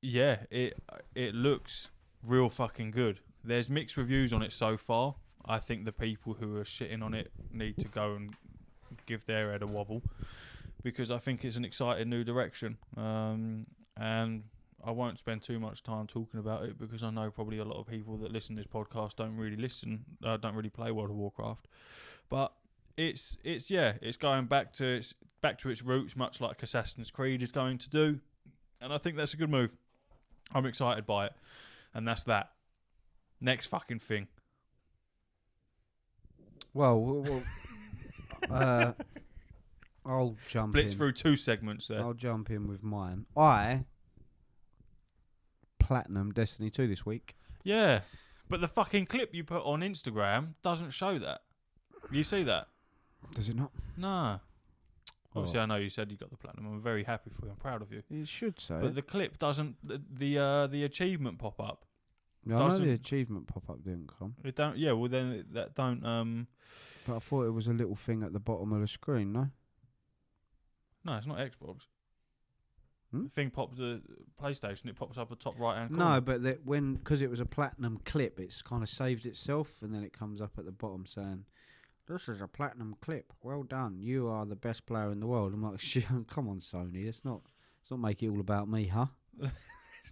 yeah, it looks real fucking good. There's mixed reviews on it so far. I think the people who are shitting on it need to go and give their head a wobble, because I think it's an exciting new direction. And I won't spend too much time talking about it, because I know probably a lot of people that listen to this podcast don't really play World of Warcraft. But it's going back to its roots, much like Assassin's Creed is going to do, and I think that's a good move. I'm excited by it, and that's that. Next fucking thing. Well, I'll jump Blitz in. through 2 segments there. I'll jump in with mine. I platinum Destiny 2 this week. Yeah, but the fucking clip you put on Instagram doesn't show that. You see that? Does it not? No. Obviously, I know you said you got the platinum. I'm very happy for you. I'm proud of you. It should say. But the clip doesn't. The achievement pop up. I know the achievement pop up didn't come. It don't. Yeah. Well, then that don't. But I thought it was a little thing at the bottom of the screen. No. No, it's not Xbox. Hmm? The thing pops the PlayStation. It pops up at the top right hand corner. No, but because it was a platinum clip, it's kind of saved itself, and then it comes up at the bottom saying, "This is a platinum clip. Well done. You are the best player in the world." I'm like, shit, come on, Sony. Let's not make it all about me, huh?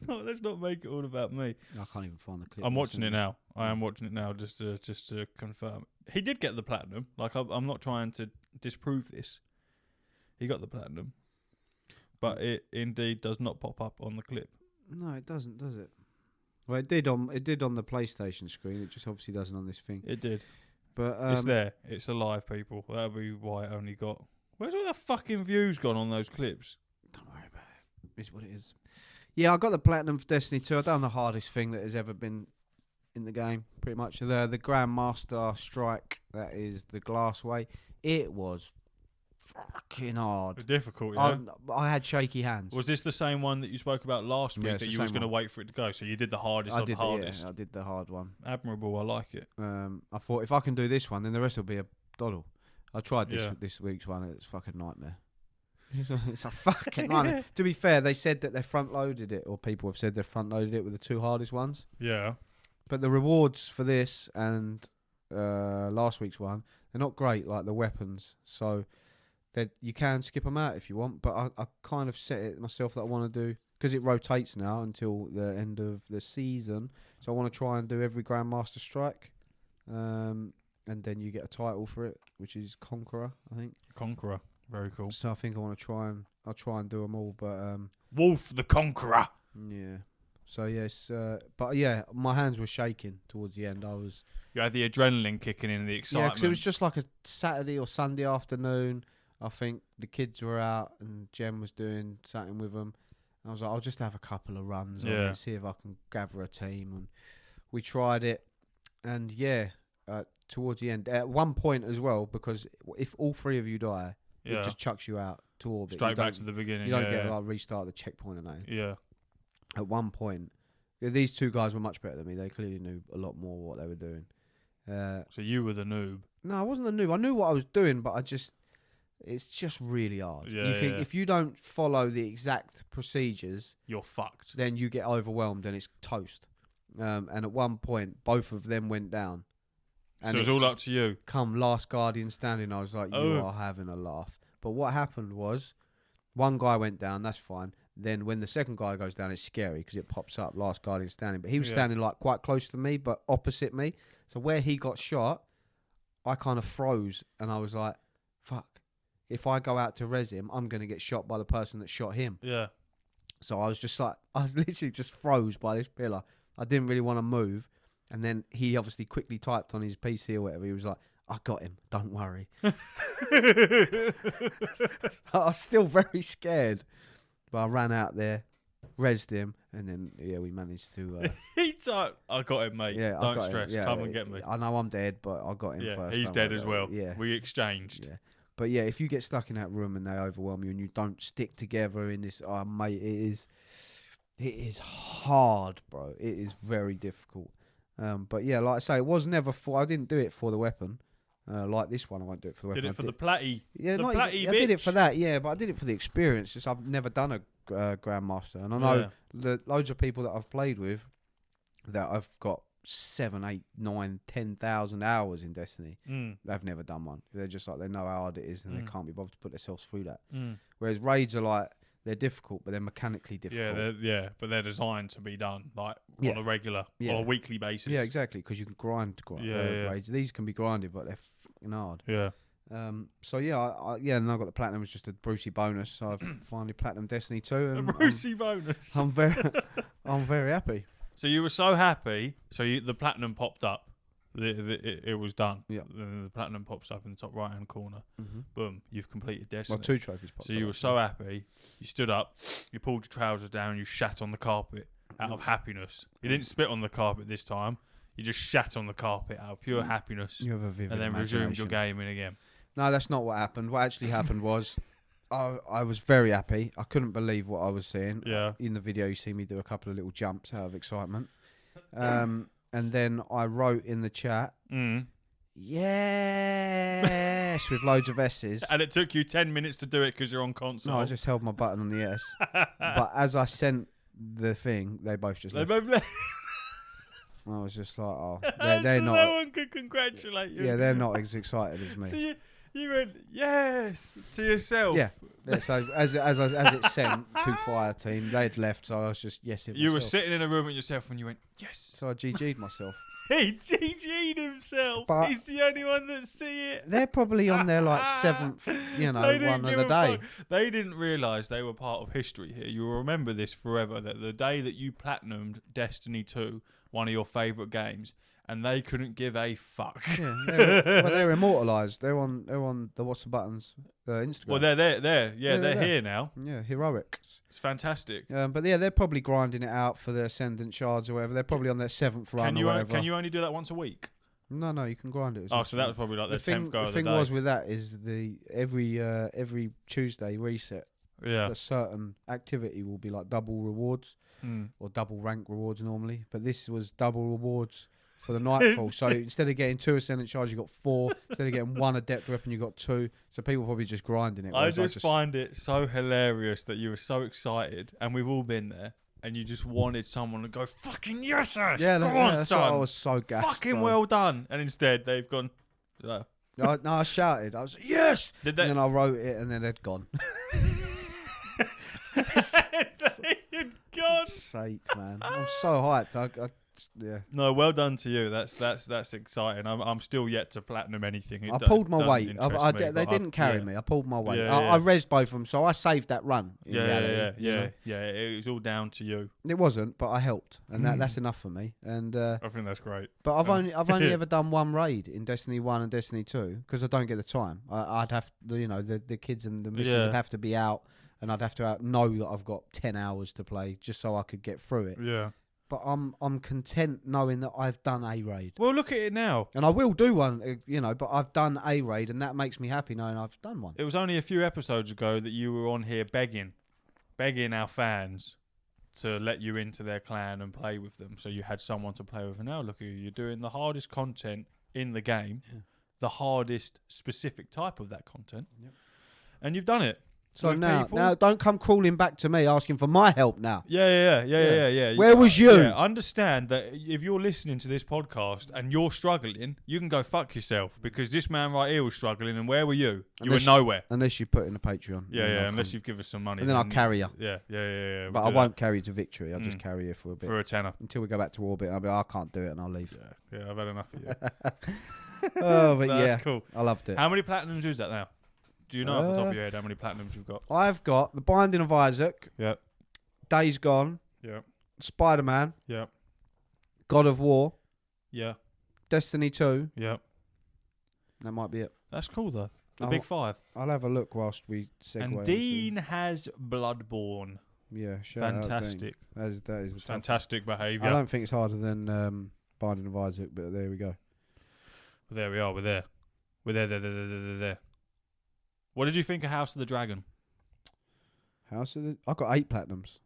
Let's not make it all about me. I can't even find the clip. I'm watching it now. I am watching it now just to confirm. He did get the platinum. Like, I'm not trying to disprove this. He got the platinum, but it indeed does not pop up on the clip. No, it doesn't, does it? Well, it did on the PlayStation screen. It just obviously doesn't on this thing. It did. But it's there. It's alive, people. That'll be why it only got. Where's all the fucking views gone on those clips? Don't worry about it. It's what it is. Yeah, I got the platinum for Destiny 2. I've done the hardest thing that has ever been in the game, pretty much. The Grandmaster Strike, that is the glass way. It was fucking hard. Difficult, yeah. I had shaky hands. Was this the same one that you spoke about last week, that you was going to wait for it to go? So you did the hardest on the hardest. Yeah, I did the hard one. Admirable, I like it. I thought if I can do this one, then the rest will be a doddle. I tried this week's one. It's a fucking nightmare. It's a fucking nightmare. To be fair, they said that they front-loaded it, or people have said they front-loaded it with the 2 hardest ones. Yeah. But the rewards for this and last week's one, they're not great, like the weapons. So you can skip them out if you want, but I kind of set it myself that I want to do, because it rotates now until the end of the season. So I want to try and do every Grandmaster Strike. And then you get a title for it, which is Conqueror, I think. Conqueror. Very cool. So I think I want to try and do them all, but Wolf the Conqueror. Yeah. So yes, but yeah, my hands were shaking towards the end. You had the adrenaline kicking in, the excitement. Yeah, because it was just like a Saturday or Sunday afternoon. I think the kids were out and Jem was doing something with them. I was like, I'll just have a couple of runs on it, see if I can gather a team. And we tried it, and towards the end, at one point as well, because if all 3 of you die, it just chucks you out to orbit. Straight back to the beginning. You don't get like restart the checkpoint and that. Yeah. At one point, these 2 guys were much better than me. They clearly knew a lot more what they were doing. So you were the noob. No, I wasn't a noob. I knew what I was doing, but it's just really hard. Yeah, If you don't follow the exact procedures, you're fucked. Then you get overwhelmed and it's toast. And at one point, both of them went down. And so it's all up to you. Come last Guardian standing, I was like, you are having a laugh. But what happened was, one guy went down, that's fine. Then when the second guy goes down, it's scary because it pops up, last Guardian standing. But he was standing like quite close to me, but opposite me. So where he got shot, I kind of froze. And I was like, fuck. If I go out to res him, I'm going to get shot by the person that shot him. Yeah. So I was literally just froze by this pillar. I didn't really want to move. And then he obviously quickly typed on his PC or whatever. He was like, I got him. Don't worry. I was still very scared. But I ran out there, rezzed him, and then, we managed to... He typed, I got him, mate. Yeah, don't stress. Come and get me. I know I'm dead, but I got him first. He's dead as well. Yeah. We exchanged. Yeah. But yeah, if you get stuck in that room and they overwhelm you and you don't stick together in this... Oh, mate, it is hard, bro. It is very difficult. But yeah, like I say, it was never for. I didn't do it for the weapon. Like this one, I won't do it for the weapon. Did it for the platty? Yeah, the platty I did it for that. Yeah, but I did it for the experience. Just I've never done a grandmaster, and I know loads of people that I've played with that I've got 7, 8, 9, 10,000 hours in Destiny. They've never done one. They're just like, they know how hard it is, and they can't be bothered to put themselves through that. Whereas raids are like, they're difficult, but they're mechanically difficult. But they're designed to be done like on a regular, on a weekly basis. Yeah, exactly, because you can grind raids. These can be grinded, but they're fucking hard. Yeah. So and I got the platinum. It's just a Brucey bonus. So I've finally platinum Destiny 2. And a Brucey bonus. I'm very happy. So you were so happy. So the platinum popped up. It was done. Yeah. The platinum pops up in the top right hand corner. Boom. You've completed Destiny. Well, 2 trophies popped up. So you were so happy. You stood up. You pulled your trousers down. You shat on the carpet out of happiness. You didn't spit on the carpet this time. You just shat on the carpet out of pure happiness. You have a vivid and then resumed your gaming again. No, that's not what happened. What actually happened was I was very happy. I couldn't believe what I was seeing. Yeah. In the video, you see me do a couple of little jumps out of excitement. And then I wrote in the chat, yes, with loads of S's. And it took you 10 minutes to do it because you're on console. No, I just held my button on the S. But as I sent the thing, they both just left. I was just like, oh, they're so not. No one could congratulate you. Yeah, they're not as excited as me. So you went yes to yourself. Yeah. So as it sent to fire team, they'd left. So I was just yes. You were sitting in a room with yourself, and you went yes. So I GG'd myself. He GG'd himself. But he's the only one that see it. They're probably on their like 7th, one of the day. They didn't realise they were part of history here. You'll remember this forever. That the day that you platinumed Destiny 2, one of your favourite games, and they couldn't give a fuck. Yeah, they're immortalised. They're on the what's the buttons Instagram. Well, they're there. Yeah, they're here now. Yeah, heroic. It's fantastic. But yeah, they're probably grinding it out for the Ascendant Shards or whatever. They're probably on their 7th run or whatever. Can you only do that once a week? No, you can grind it. So that was probably like their 10th go of the day. The thing was with that is every Tuesday reset. Yeah. A certain activity will be like double rewards or double rank rewards normally. But this was double rewards for the Nightfall. So instead of getting 2 Ascendant Shards, you got 4. Instead of getting 1 Adept Weapon, you got 2. So people probably just grinding it. I just find it so hilarious that you were so excited, and we've all been there, and you just wanted someone to go, fucking yes, Ash! Yeah, go on, that's son! I was so gassed. Fucking well done! And instead, they've gone... No, I shouted. I was like, yes! And then I wrote it, and then they'd gone. They had gone! For sake, man. I'm so hyped. Yeah. No, well done to you. That's exciting. I'm still yet to platinum anything. I pulled my weight. They didn't carry me. I pulled my weight. I rezzed both of them, so I saved that run. Yeah. It was all down to you. It wasn't, but I helped, and that's enough for me. And I think that's great. But I've only ever done one raid in Destiny 1 and Destiny 2 because I don't get the time. I'd have the kids and the missus would have to be out, and I'd have to know that I've got 10 hours to play just so I could get through it. Yeah. But I'm content knowing that I've done a raid. Well, look at it now. And I will do one, but I've done a raid, and that makes me happy knowing I've done one. It was only a few episodes ago that you were on here begging our fans to let you into their clan and play with them. So you had someone to play with. And now look at you. You're doing the hardest content in the game, the hardest specific type of that content. Yep. And you've done it. So now don't come crawling back to me asking for my help now. Yeah. Where was you? Yeah, understand that if you're listening to this podcast and you're struggling, you can go fuck yourself because this man right here was struggling, and where were you? You were nowhere. Unless you put in a Patreon. Yeah, unless you give us some money. And then I'll carry you. Yeah. But I won't carry you to victory. I'll just carry you for a bit. For a tenner. Until we go back to orbit. I'll be I can't do it, and I'll leave. Yeah, I've had enough of you. But that's cool. I loved it. How many platinums is that now? Do you know off the top of your head how many platinums you've got? I've got The Binding of Isaac. Yep. Days Gone. Yep. Spider-Man. Yep. God of War. Yeah. Destiny 2. Yep. That might be it. That's cool though. The big 5. I'll have a look whilst we segue. And Dean has Bloodborne. Yeah, fantastic. That is fantastic behaviour. I don't think it's harder than Binding of Isaac, but there we go. Well, there we are. We're there. We're there. What did you think of House of the Dragon? I've got 8 platinums.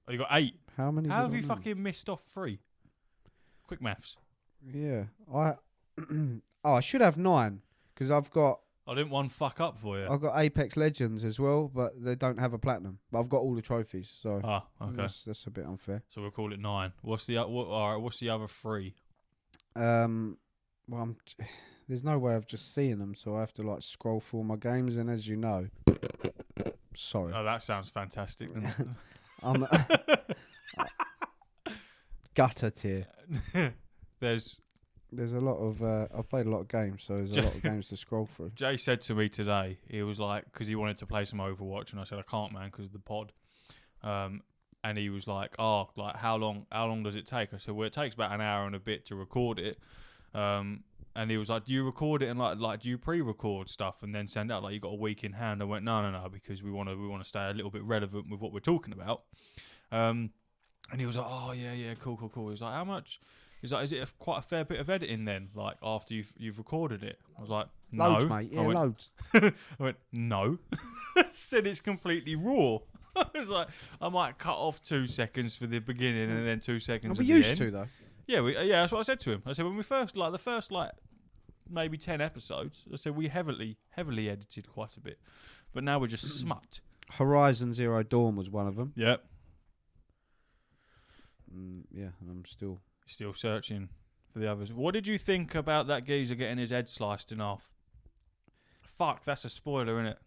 Oh, you got 8? How many? How have you fucking missed off 3? Quick maths. Yeah. I should have 9 because I've got I didn't one fuck up for you. I've got Apex Legends as well, but they don't have a platinum. But I've got all the trophies, so Okay. That's a bit unfair. So we'll call it 9. What's the what's the other 3? Well, there's no way of just seeing them, so I have to like scroll through all my games, and as you know, sorry. Oh, that sounds fantastic. I'm gutter tier. There's a lot of I've played a lot of games, so there's a lot of games to scroll through. Jay said to me today, he was like, because he wanted to play some Overwatch, and I said I can't, man, because of the pod. And he was like, oh, like how long does it take? I said, well, it takes about an hour and a bit to record it. And he was like, do you record it and like do you pre-record stuff and then send out like you got a week in hand? I went, no, because we want to stay a little bit relevant with what we're talking about. And he was like, oh yeah, cool. He was like, how much? He's like, is it quite a fair bit of editing then? Like after you've recorded it? I was like, no, loads, mate. Yeah, loads. I went, no. Said it's completely raw. I was like, I might cut off 2 seconds for the beginning and then 2 seconds. We at the used end. to though. Yeah, that's what I said to him. I said when we first the first maybe 10 episodes, I said we heavily edited quite a bit, but now we're just smut. Horizon Zero Dawn was one of them. Yep. Yeah, and I'm still searching for the others. What did you think about that geezer getting his head sliced in half? Fuck, that's a spoiler, innit?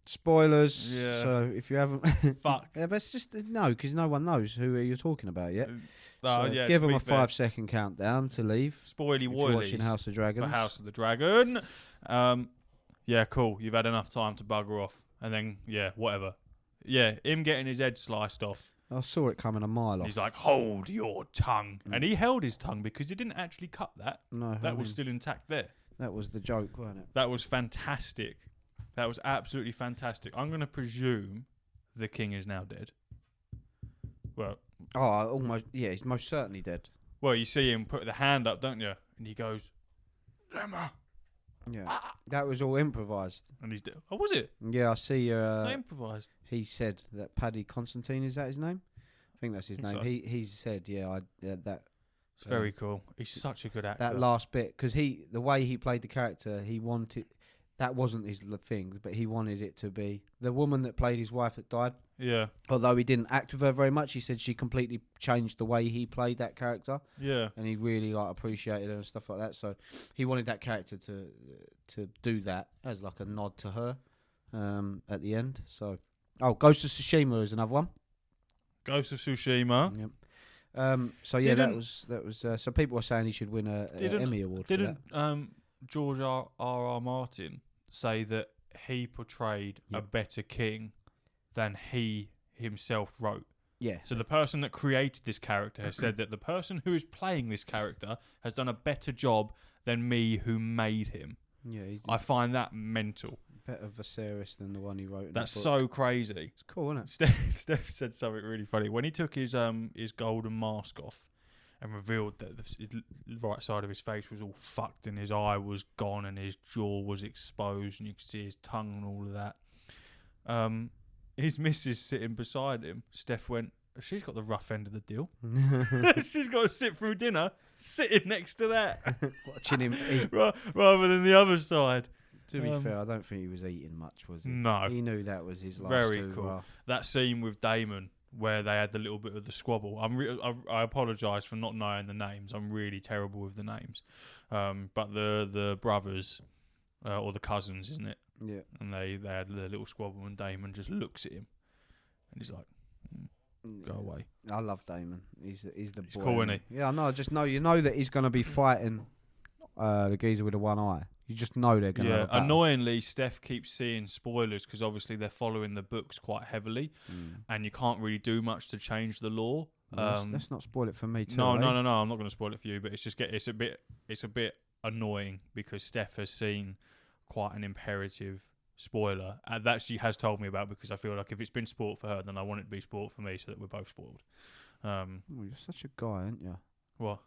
Spoilers. Yeah. So if you haven't, fuck. Yeah, but it's just no, because no one knows who you're talking about yet. So yeah, give them a 5-second countdown to leave. Spoily woilies. Watching House of Dragons. For House of the Dragon. Yeah, cool. You've had enough time to bugger off, and then whatever. Yeah, him getting his head sliced off. I saw it coming a mile off. He's like, hold your tongue. And he held his tongue because he didn't actually cut that. No. That was still intact there. That was the joke, wasn't it? That was fantastic. That was absolutely fantastic. I'm going to presume the king is now dead. Well. Oh, almost. Yeah, he's most certainly dead. Well, you see him put the hand up, don't you? And he goes, Emma. Yeah. That was all improvised. And he's dead. Oh, was it? Yeah, I see. Improvised. He said that Paddy Constantine, is that his name? I think that's his name. So. He said, that. It's very cool. He's such a good actor. That last bit, because the way he played the character, he wanted. That wasn't his thing, but he wanted it to be the woman that played his wife that died. Yeah. Although he didn't act with her very much, he said she completely changed the way he played that character. Yeah. And he really appreciated her and stuff like that. So he wanted that character to do that as like a nod to her at the end. So Ghost of Tsushima is another one. Ghost of Tsushima. Yep. So yeah, that was. So people were saying he should win an Emmy award. Didn't George R. Martin say that he portrayed a better king than he himself wrote? Yeah. So the person that created this character has said that the person who is playing this character has done a better job than me who made him. Yeah. I find that mental. Better Viserys than the one he wrote. That's so crazy. It's cool, isn't it? Steph said something really funny when he took his golden mask off and revealed that the right side of his face was all fucked and his eye was gone and his jaw was exposed and you could see his tongue and all of that. His missus sitting beside him, Steph went, she's got the rough end of the deal. She's got to sit through dinner sitting next to that. Watching him eat. Rather than the other side. To be fair, I don't think he was eating much, was he? No. He knew that was his last Very cool. That scene with Damon where they had the little bit of the squabble. I apologise for not knowing the names. I'm really terrible with the names. But the brothers, or the cousins, isn't it? Yeah. And they had the little squabble and Damon just looks at him. And he's like, go away. I love Damon. He's the boy. He's cool, isn't he? Yeah, I know. You know that he's going to be fighting the geezer with the one eye. You just know they're going to have a battle. Annoyingly, Steph keeps seeing spoilers because obviously they're following the books quite heavily, and you can't really do much to change the lore. Let's not spoil it for me too. No. I'm not going to spoil it for you, but it's a bit annoying because Steph has seen quite an imperative spoiler that she has told me about because I feel like if it's been spoiled for her, then I want it to be spoiled for me so that we're both spoiled. You're such a guy, aren't you? What?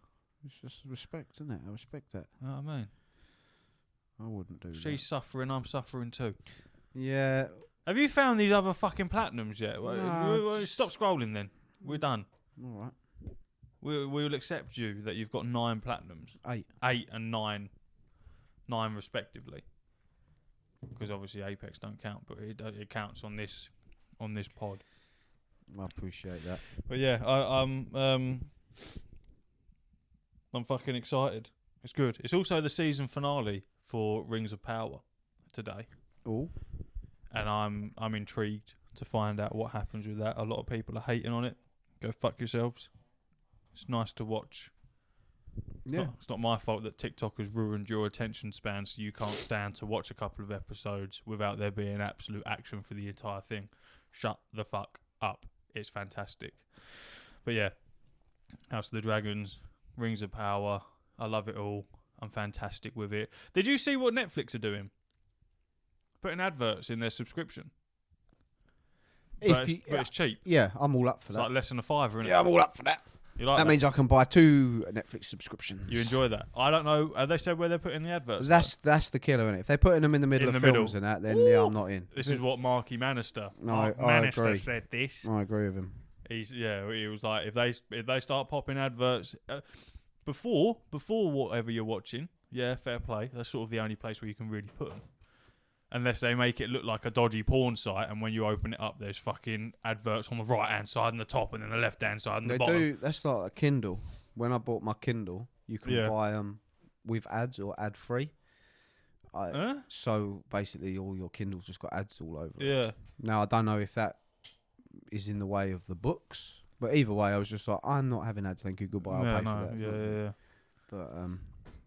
It's just respect, isn't it? I respect that. You know what I mean? I wouldn't do that. She's suffering, I'm suffering too. Yeah. Have you found these other fucking platinums yet? No, Stop scrolling then. We're done. All right. we'll accept you that you've got 9 platinums. 8 and 9 respectively. Because obviously Apex don't count, but it counts on this pod. I appreciate that. But yeah, I'm fucking excited. It's good. It's also the season finale for Rings of Power today. Oh. And I'm intrigued to find out what happens with that. A lot of people are hating on it. Go fuck yourselves. It's nice to watch. Yeah. It's not my fault that TikTok has ruined your attention span, so you can't stand to watch a couple of episodes without there being absolute action for the entire thing. Shut the fuck up. It's fantastic. But yeah, House of the Dragons, Rings of Power, I love it all. I'm fantastic with it. Did you see what Netflix are doing? Putting adverts in their subscription. But it's cheap. Yeah, I'm all up for It's that. like less than $5, isn't it? Yeah, I'm all up for that. You like that means I can buy 2 Netflix subscriptions. You enjoy that? I don't know. Have they said where they're putting the adverts? That's the killer, isn't it? If they're putting them in the middle of films and that, then yeah, I'm not in. This is what Marky Manister. I agree. Said this. I agree with him. He was like, if they start popping adverts before whatever you're watching, yeah, fair play. That's sort of the only place where you can really put them. Unless they make it look like a dodgy porn site, and when you open it up, there's fucking adverts on the right-hand side and the top, and then the left-hand side and the bottom. That's like a Kindle. When I bought my Kindle, you can buy them with ads or ad-free. So basically, all your Kindles just got ads all over it. Yeah. Now, I don't know if that is in the way of the books, but either way, I was just like, I'm not having ads, thank you, goodbye, I'll pay for that. Yeah. But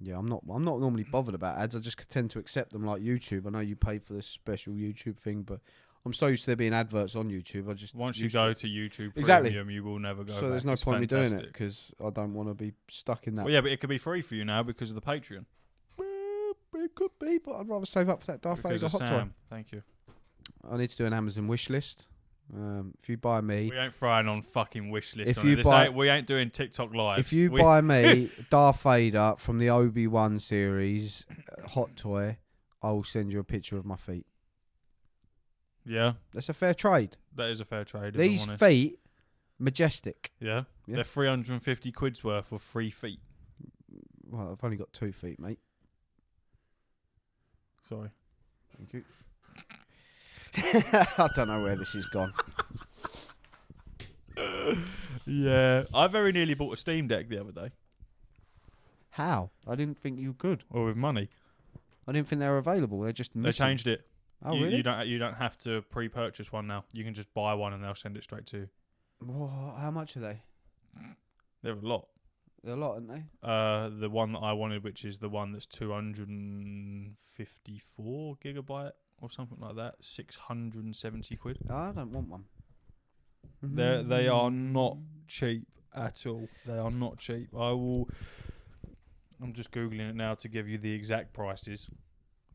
yeah, I'm not normally bothered about ads. I just tend to accept them like YouTube. I know you pay for this special YouTube thing, but I'm so used to there being adverts on YouTube. I just once you go to YouTube exactly. Premium, you will never go. So there's no point in me doing it because I don't want to be stuck in that. Well, yeah, but it could be free for you now because of the Patreon. It could be, but I'd rather save up for that Darth Vader hot toy. Thank you. I need to do an Amazon wish list. If you buy me, we ain't throwing on fucking wish lists. We ain't doing TikTok lives. If you buy me Darth Vader from the Obi-Wan series hot toy, I will send you a picture of my feet. Yeah, that's a fair trade. That is a fair trade. These feet, majestic. Yeah, they're 350 quid's worth of 3 feet. Well, I've only got 2 feet, mate. Sorry. Thank you. I don't know where this has gone. Yeah, I very nearly bought a Steam Deck the other day. How? I didn't think you could. Or with money. I didn't think they were available. They're just missing. They changed it. Oh, really? You don't have to pre-purchase one now. You can just buy one and they'll send it straight to you. Whoa, how much are they? They're a lot. They're a lot, aren't they? The one that I wanted, which is the one that's 254 gigabyte or something like that, 670 quid. Oh, I don't want one. They are not cheap at all. They are not cheap. I'm just googling it now to give you the exact prices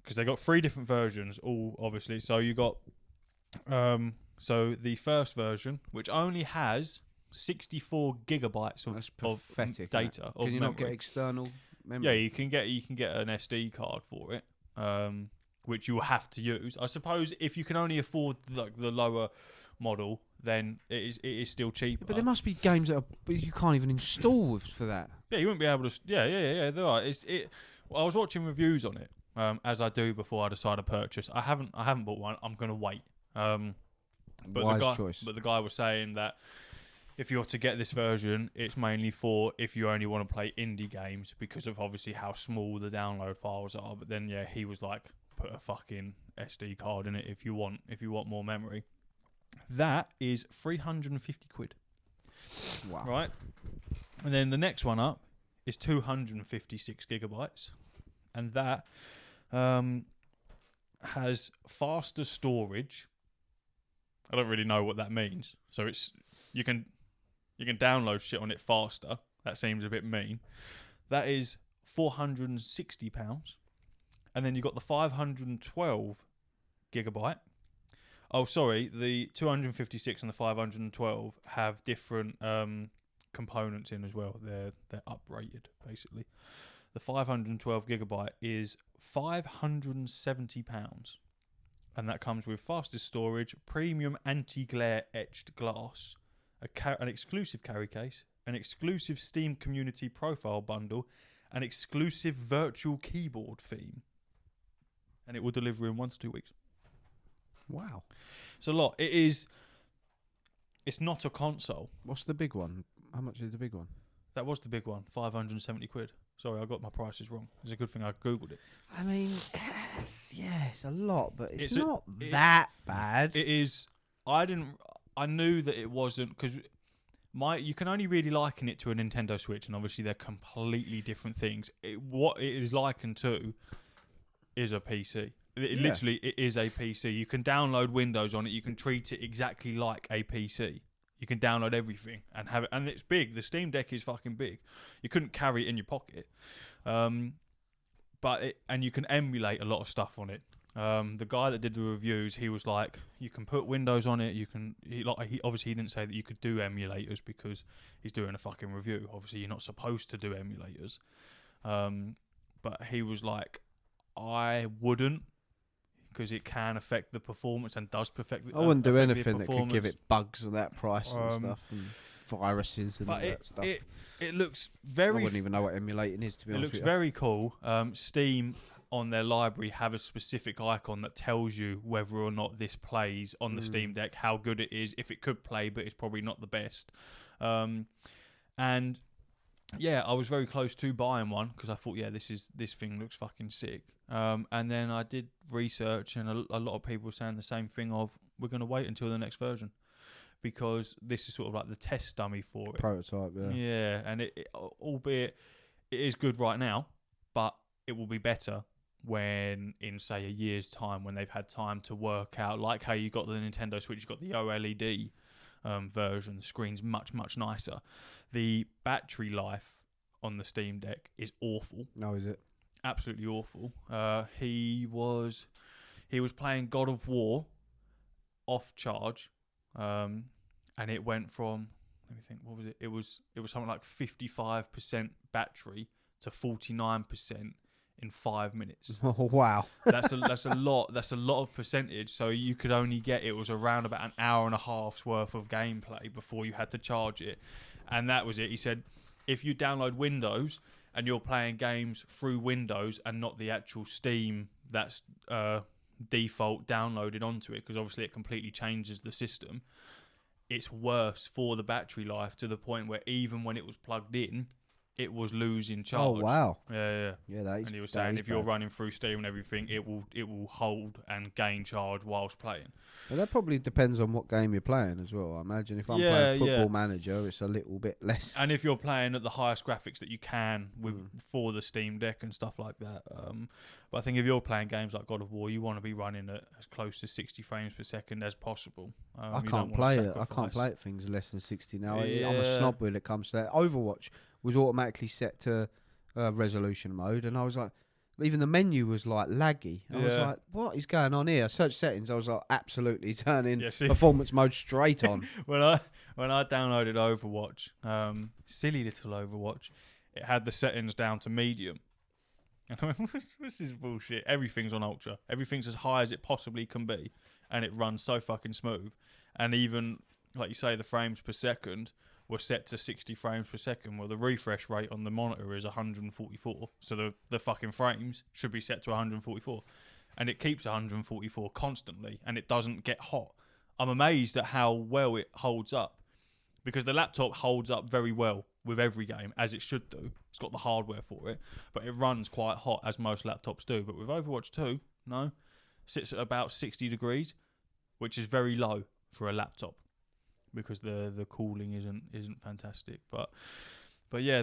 because they got 3 different versions. All obviously. So you got so the first version, which only has 64 gigabytes of data. Can you not get external memory? Yeah, you can get an SD card for it, which you will have to use. I suppose if you can only afford the lower model, then it is still cheaper. Yeah, but there must be games that you can't even install for that. Yeah, you wouldn't be able to. Yeah. There are. Well, I was watching reviews on it, as I do before I decide to purchase. I haven't bought one. I'm gonna wait. Wise choice. But the guy was saying that if you're to get this version, it's mainly for if you only want to play indie games because of obviously how small the download files are. But then he was like, put a fucking SD card in it if you want more memory. That is 350 quid. Wow. Right? And then the next one up is 256 gigabytes. And that has faster storage. I don't really know what that means. So you can download shit on it faster. That seems a bit mean. That is £460. And then you've got the 512 gigabyte. Oh, sorry. The 256 and the 512 have different components in as well. They're uprated, basically. The 512 gigabyte is £570. And that comes with fastest storage, premium anti-glare etched glass, an exclusive carry case, an exclusive Steam community profile bundle, an exclusive virtual keyboard theme. And it will deliver in 1 to 2 weeks. Wow. It's a lot. It's not a console. What's the big one? How much is the big one? That was the big one, 570 quid. Sorry, I got my prices wrong. It's a good thing I Googled it. I mean, it's a lot, but it's not that bad. It is. I knew that it wasn't, because you can only really liken it to a Nintendo Switch, and obviously they're completely different things. What it is likened to is a PC. Literally, it is a PC. You can download Windows on it. You can treat it exactly like a PC. You can download everything and have it, and it's big. The Steam Deck is fucking big. You couldn't carry it in your pocket, and you can emulate a lot of stuff on it. The guy that did the reviews, he was like, you can put Windows on it. He obviously he didn't say that you could do emulators because he's doing a fucking review. Obviously, you're not supposed to do emulators, but he was like, I wouldn't. Because it can affect the performance and does affect the I wouldn't do anything that could give it bugs at that price and stuff, and viruses and all that stuff. It looks very... I wouldn't even know what emulating is, to be honest with you. It looks very cool. Steam, on their library, have a specific icon that tells you whether or not this plays on the Steam Deck, how good it is, if it could play, but it's probably not the best. And... yeah, I was very close to buying one because I thought, this thing looks fucking sick. And then I did research, and a lot of people were saying the same thing of, we're going to wait until the next version because this is sort of like the test dummy for it. Prototype, yeah. Yeah, and albeit it is good right now, but it will be better when, in say a year's time, when they've had time to work out, like how you got the Nintendo Switch, you got the OLED version. The screen's much, much nicer. The battery life on the Steam Deck is awful. No, is it? Absolutely awful. He was playing God of War off charge, and it went from, let me think, what was it? It was something like 55% battery to 49% in 5 minutes. Oh wow, that's a lot. That's a lot of percentage. So you could only get, it was around about an hour and a half's worth of gameplay before you had to charge it, and that was it. He said, if you download Windows and you're playing games through Windows and not the actual Steam that's default downloaded onto it, because obviously it completely changes the system, it's worse for the battery life, to the point where even when it was plugged in, it was losing charge. Oh wow! Yeah. That is, and he was saying if you're running through Steam and everything, it will hold and gain charge whilst playing. Well, that probably depends on what game you're playing as well. I imagine if I'm playing Football Manager, it's a little bit less. And if you're playing at the highest graphics that you can for the Steam Deck and stuff like that. But I think if you're playing games like God of War, you want to be running at as close to 60 frames per second as possible. I can't play it. I can't play it things less than 60 now. Yeah. I'm a snob when it comes to that. Overwatch was automatically set to resolution mode, and I was like, even the menu was like laggy. I was like, what is going on here? I searched settings. I was like, absolutely turning performance mode straight on. when I downloaded Overwatch, silly little Overwatch, it had the settings down to medium. And I went, what's this bullshit? Everything's on ultra. Everything's as high as it possibly can be, and it runs so fucking smooth. And even, like you say, the frames per second were set to 60 frames per second. Well, the refresh rate on the monitor is 144. So the fucking frames should be set to 144. And it keeps 144 constantly, and it doesn't get hot. I'm amazed at how well it holds up, because the laptop holds up very well with every game, as it should do. It's got the hardware for it, but it runs quite hot, as most laptops do. But with Overwatch 2, no, sits at about 60 degrees, which is very low for a laptop, because the cooling isn't fantastic. But yeah,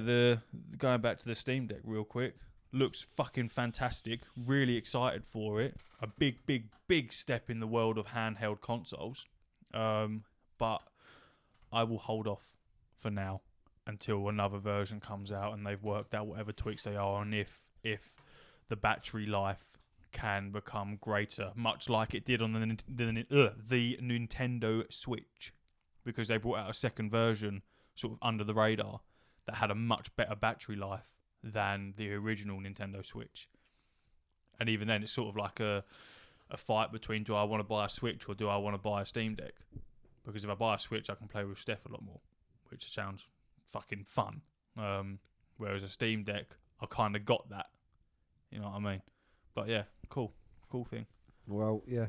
going back to the Steam Deck real quick, looks fucking fantastic. Really excited for it. A big step in the world of handheld consoles. But I will hold off for now until another version comes out and they've worked out whatever tweaks they are, and if the battery life can become greater, much like it did on the Nintendo Switch, because they brought out a second version sort of under the radar that had a much better battery life than the original Nintendo Switch. And even then, it's sort of like a fight between, do I want to buy a Switch or do I want to buy a Steam Deck? Because if I buy a Switch, I can play with Steph a lot more, which sounds fucking fun. Whereas a Steam Deck, I kind of got that. You know what I mean? But yeah, cool thing. Well, yeah.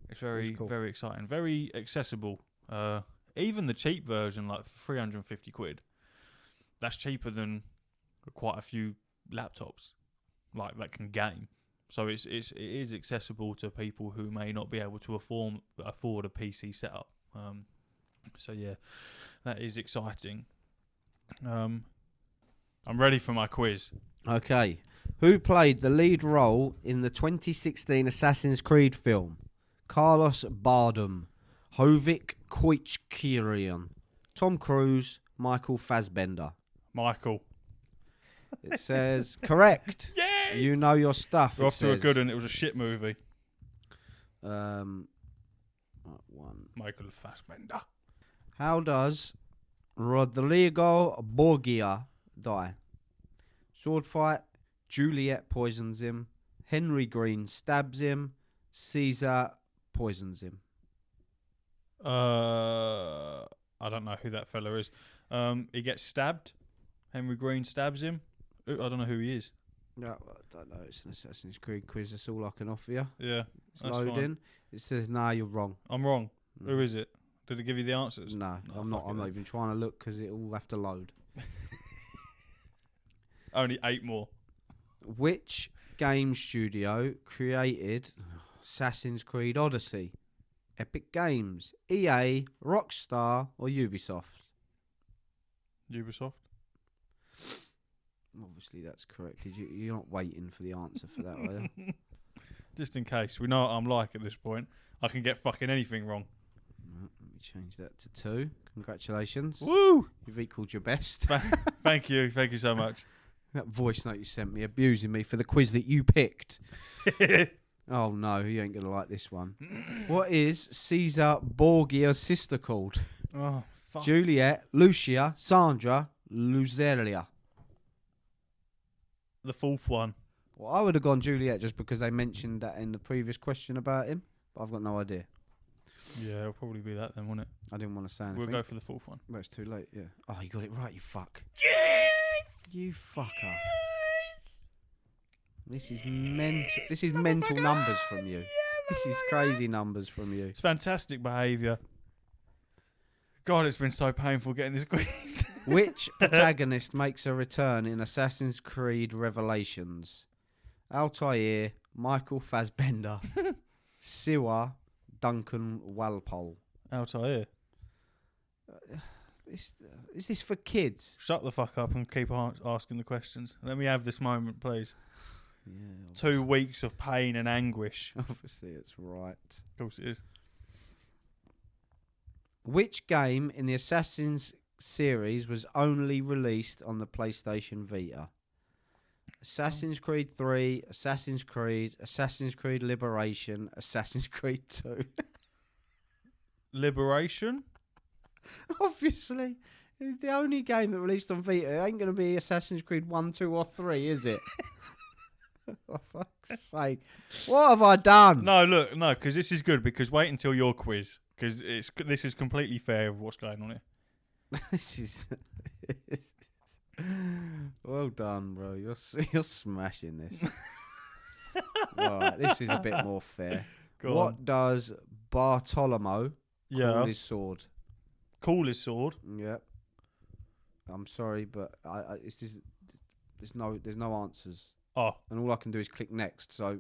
It's very, cool. very exciting. Very accessible. Even the cheap version, like for 350 quid, that's cheaper than quite a few laptops, like that can game. So it is accessible to people who may not be able to afford a PC setup. So yeah, that is exciting. I'm ready for my quiz. Okay. Who played the lead role in the 2016 Assassin's Creed film? Carlos Bardem, Hovik Koichkirian, Tom Cruise, Michael Fassbender. Michael. It says correct. Yes! You know your stuff. We're off to a good one. It was a shit movie. One. Michael Fassbender. How does Rodrigo Borgia die? Sword fight. Juliet poisons him. Henry Green stabs him. Caesar poisons him. I don't know who that fella is. He gets stabbed. Henry Green stabs him. I don't know who he is. No, I don't know. It's an Assassin's Creed quiz. That's all I can offer you. Yeah, it's loading. Fine. It says, "Nah, you're wrong." I'm wrong. Who is it? Did it give you the answers? No, I'm not. I'm not even trying to look because it'll have to load. Only 8 more. Which game studio created Assassin's Creed Odyssey? Epic Games, EA, Rockstar, or Ubisoft? Ubisoft. Obviously, that's correct. You're not waiting for the answer for that, are you? Just in case. We know what I'm like at this point. I can get fucking anything wrong. Let me change that to 2. Congratulations. Woo! You've equalled your best. Thank you. Thank you so much. That voice note you sent me abusing me for the quiz that you picked. Oh, no. You ain't going to like this one. What is Caesar Borgia's sister called? Oh, fuck. Juliet, Lucia, Sandra, Luzelia. The 4th one. Well, I would have gone Juliet just because they mentioned that in the previous question about him, but I've got no idea. Yeah, it'll probably be that then, won't it? I didn't want to say anything. We'll go for the 4th one. Well, it's too late, yeah. Oh, you got it right, you fuck. Yes! You fucker. Yes! This is mental. This is mental numbers from you. This is crazy numbers from you. It's fantastic behaviour. God, it's been so painful getting this quiz. Which protagonist makes a return in Assassin's Creed Revelations? Altair, Michael Fassbender, Siwa, Duncan Walpole. Altair. Is this for kids? Shut the fuck up and keep asking the questions. Let me have this moment, please. Yeah, 2 weeks of pain and anguish. Obviously, it's right. Of course it is. Which game in the Assassin's series was only released on the PlayStation Vita? Assassin's Creed 3, Assassin's Creed Liberation, Assassin's Creed 2. Liberation? Obviously. It's the only game that released on Vita. It ain't going to be Assassin's Creed 1, 2 or 3, is it? For fuck's sake. What have I done? No, look, no, because this is good, because wait until your quiz, because this is completely fair of what's going on here. This is... Well done, bro. You're smashing this. Right, this is a bit more fair. What does Bartolomeo call his sword? Call his sword? Yep. I'm sorry, but it's just, there's no answers. Oh. And all I can do is click next. So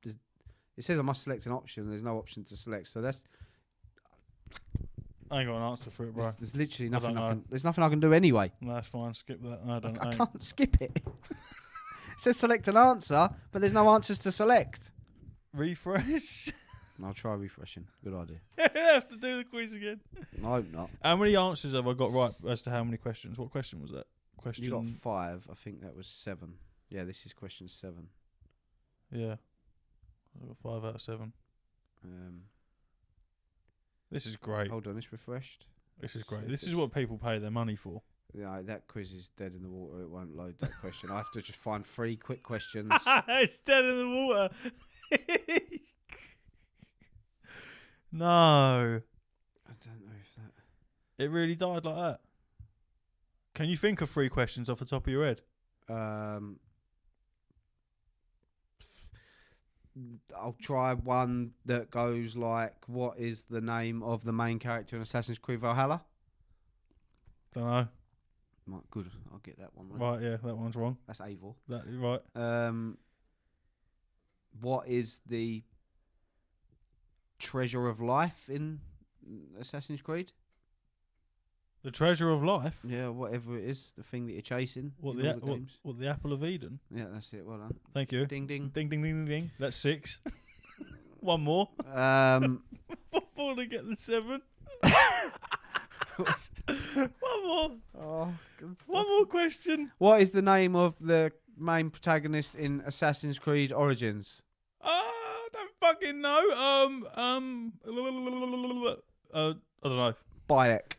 it says I must select an option. There's no option to select. So that's... I ain't got an answer for it, bro. There's literally nothing there's nothing I can do anyway. No, that's fine. Skip that. I can't skip it. It says select an answer, but there's no answers to select. Refresh. I'll try refreshing. Good idea. I have to do the quiz again. I hope not. How many answers have I got right as to how many questions? What question was that? You got 5. I think that was 7. Yeah, this is question 7. Yeah. I got 5 out of 7. This is great. Hold on, it's refreshed. This is great. This is what people pay their money for. Yeah, that quiz is dead in the water. It won't load that question. I have to just find 3 quick questions. It's dead in the water. No. I don't know if that... It really died like that. Can you think of 3 questions off the top of your head? I'll try one that goes like, what is the name of the main character in Assassin's Creed Valhalla? Don't know. Right, good. I'll get that one right. Yeah, that one's wrong. That's Eivor. Right. What is the treasure of life in Assassin's Creed? The treasure of life? Yeah, whatever it is, the thing that you're chasing. What, the apple of Eden? Yeah, that's it. Well done. Thank you. Ding, ding. Ding, ding, ding, ding, ding. That's 6. One more. Before to get the 7. One more. Oh, one more question. What is the name of the main protagonist in Assassin's Creed Origins? I don't fucking know. I don't know. Bayek.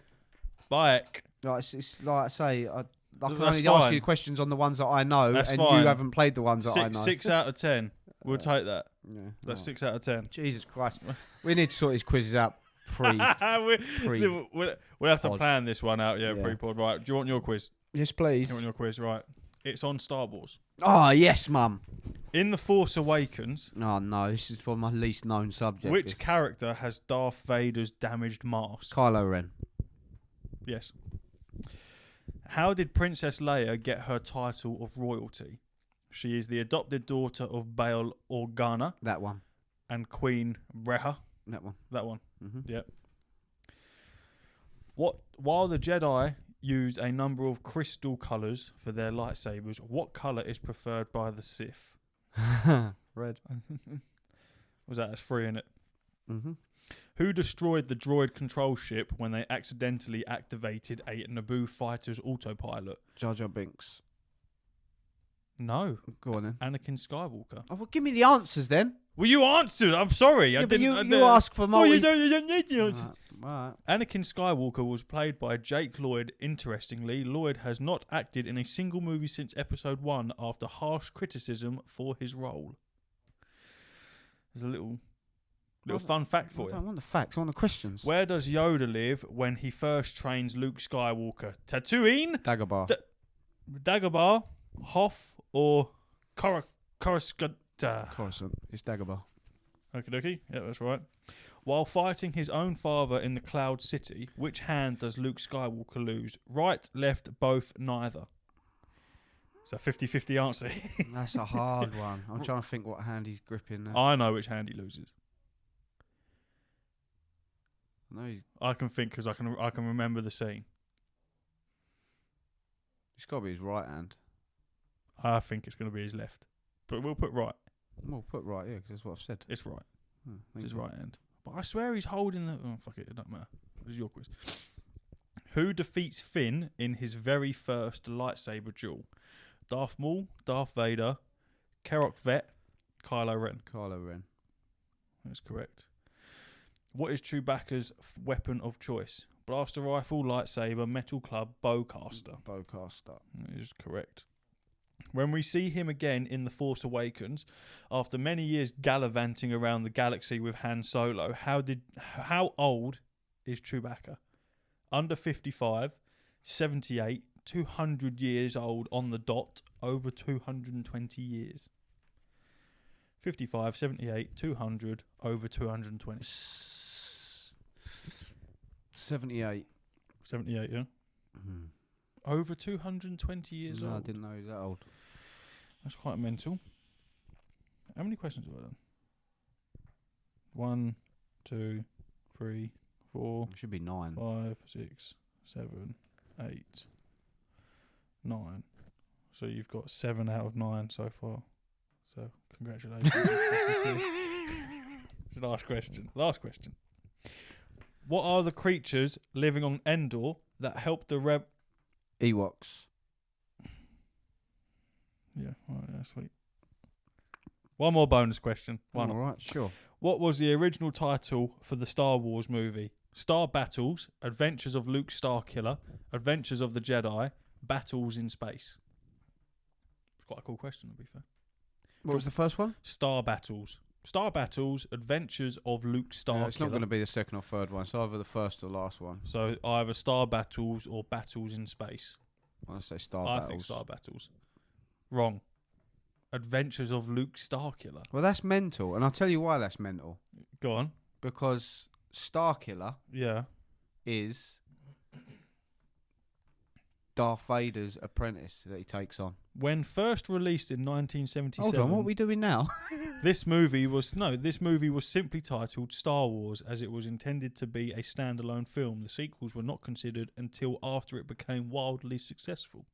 Like, it's like I say, I can That's only fine. ask you questions on the ones that I know, That's and fine. you haven't played the ones that I know. 6 out of 10. We'll take that. Yeah, That's right. 6 out of 10. Jesus Christ. We need to sort these quizzes out We'll have to pod. plan this one out, Yeah. pre-pod. Right, do you want your quiz? Yes, please. You want your quiz, right? It's on Star Wars. Oh, yes, Mum. In The Force Awakens, Oh, no, this is one of my least known subjects. which character has Darth Vader's damaged mask? Kylo Ren. Yes. How did Princess Leia get her title of royalty? She is the adopted daughter of Bail Organa That one. and Queen Breha. That one. That one. Mm-hmm. Yep. While the Jedi use a number of crystal colours for their lightsabers, what colour is preferred by the Sith? Red. Was that? That's 3 in it. Mm-hmm. Who destroyed the droid control ship when they accidentally activated a Naboo fighter's autopilot? Jar Jar Binks. No. Go on then. Anakin Skywalker. Oh, well, give me the answers then. Well, you answered. I'm sorry. I But didn't. you asked for Well, multi... you don't need the answers. Right. Anakin Skywalker was played by Jake Lloyd. Interestingly, Lloyd has not acted in a single movie since Episode 1 after harsh criticism for his role. There's a little fun fact for I you. don't want the facts, I want the questions. Where does Yoda live when he first trains Luke Skywalker? Tatooine, Dagobah. Dagobah, Hoth, or Coruscant? Coruscant. It's Dagobah. Okie dokie. Yeah, that's right. While fighting his own father in the Cloud City, which hand does Luke Skywalker lose? Right, left, both, neither. It's a 50-50 answer. That's a hard one. I'm trying to think what hand he's gripping there. I know which hand he loses. No, I can think because I can remember the scene. it's got to be his right hand. I think it's going to be his left, but we'll put right. Well, put right, yeah, because that's what I've said. It's right. Oh, It's his right hand. But I swear he's holding the... Oh, fuck it. It doesn't matter. This is your quiz. Who defeats Finn in his very first lightsaber duel? Darth Maul, Darth Vader, Kerok Vet, Kylo Ren. Kylo Ren. That's correct. What is Chewbacca's weapon of choice? Blaster rifle, lightsaber, metal club, bowcaster. Bowcaster. That is correct. When we see him again in The Force Awakens, after many years gallivanting around the galaxy with Han Solo, how old is Chewbacca? Under 55, 78, 200 years old on the dot, over 220 years. 55, 78, 200, over 220. 78. 78, yeah? Mm. Over 220 years No, old. I didn't know he was that old. That's quite mental. How many questions have I done? 1, 2, 3, 4, It should be 9. 5, 6, 7, 8, 9. So you've got 7 out of 9 so far. So congratulations. Last question. What are the creatures living on Endor that help the Ewoks. Yeah, all right, that's sweet. One more bonus question. All right, sure. What was the original title for the Star Wars movie? Star Battles, Adventures of Luke Starkiller, Adventures of the Jedi, Battles in Space. It's quite a cool question, to be fair. What was the first one? Star Battles. Star Battles, Adventures of Luke Starkiller. It's not going to be the second or third one. It's either the first or last one. So either Star Battles or Battles in Space. I say Star I Battles. think Star Battles. Wrong. Adventures of Luke Starkiller. Well, that's mental, and I'll tell you why that's mental. Go on. Because Starkiller Yeah. is Darth Vader's apprentice that he takes on. When first released in 1977. Hold on, what are we doing now? This movie was simply titled Star Wars, as it was intended to be a standalone film. The sequels were not considered until after it became wildly successful.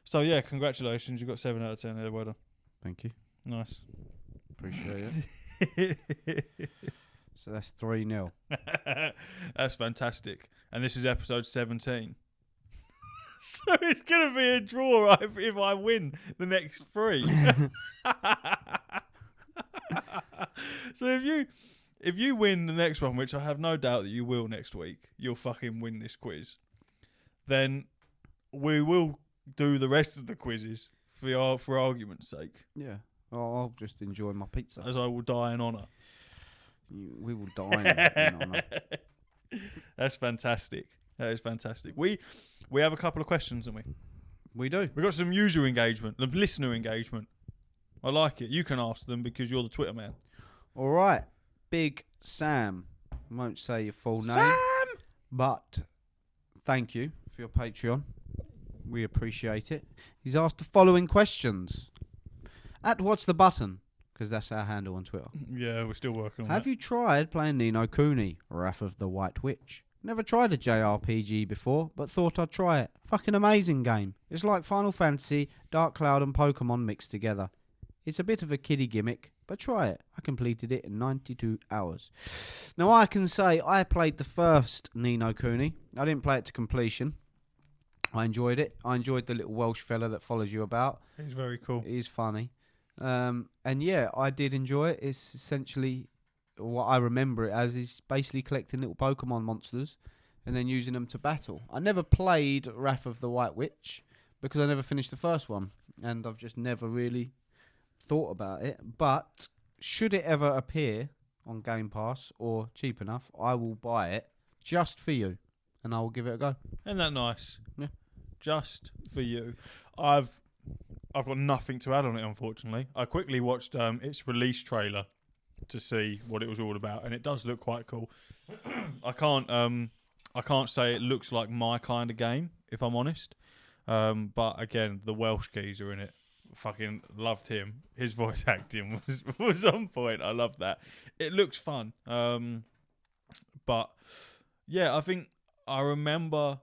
So yeah, congratulations, you got 7 out of 10 there. Well done. Thank you. Nice. Appreciate it. So that's 3-0. That's fantastic. And this is episode 17. So it's going to be a draw if I win the next 3. So if you win the next one, which I have no doubt that you will next week, you'll fucking win this quiz. Then we will do the rest of the quizzes for argument's sake. Yeah. I'll just enjoy my pizza. As I will die in honour. We will die in honour. That's fantastic. That is fantastic. We have a couple of questions, don't we? We do. We've got some user engagement, the listener engagement. I like it. You can ask them because you're the Twitter man. All right. Big Sam. I won't say your full name. But thank you for your Patreon. We appreciate it. He's asked the following questions. What's the button? Because that's our handle on Twitter. Yeah, we're still working on Have you tried playing Ni no Kuni, Wrath of the White Witch? Never tried a JRPG before, but thought I'd try it. Fucking amazing game. It's like Final Fantasy, Dark Cloud and Pokemon mixed together. It's a bit of a kiddie gimmick, but try it. I completed it in 92 hours. Now I can say I played the first Ni no Kuni. I didn't play it to completion. I enjoyed it. I enjoyed the little Welsh fella that follows you about. He's very cool. He's funny. And yeah, I did enjoy it. It's essentially what I remember it as is basically collecting little Pokemon monsters and then using them to battle. I never played Wrath of the White Witch because I never finished the first one and I've just never really thought about it. But should it ever appear on Game Pass or cheap enough, I will buy it just for you and I will give it a go. Isn't that nice? Yeah. Just for you. I've got nothing to add on it, unfortunately. I quickly watched its release trailer to see what it was all about, and it does look quite cool. I can't say it looks like my kind of game, if I'm honest. But again, the Welsh geezer in it, fucking loved him. His voice acting was on point. I love that. It looks fun. But yeah, I think I remember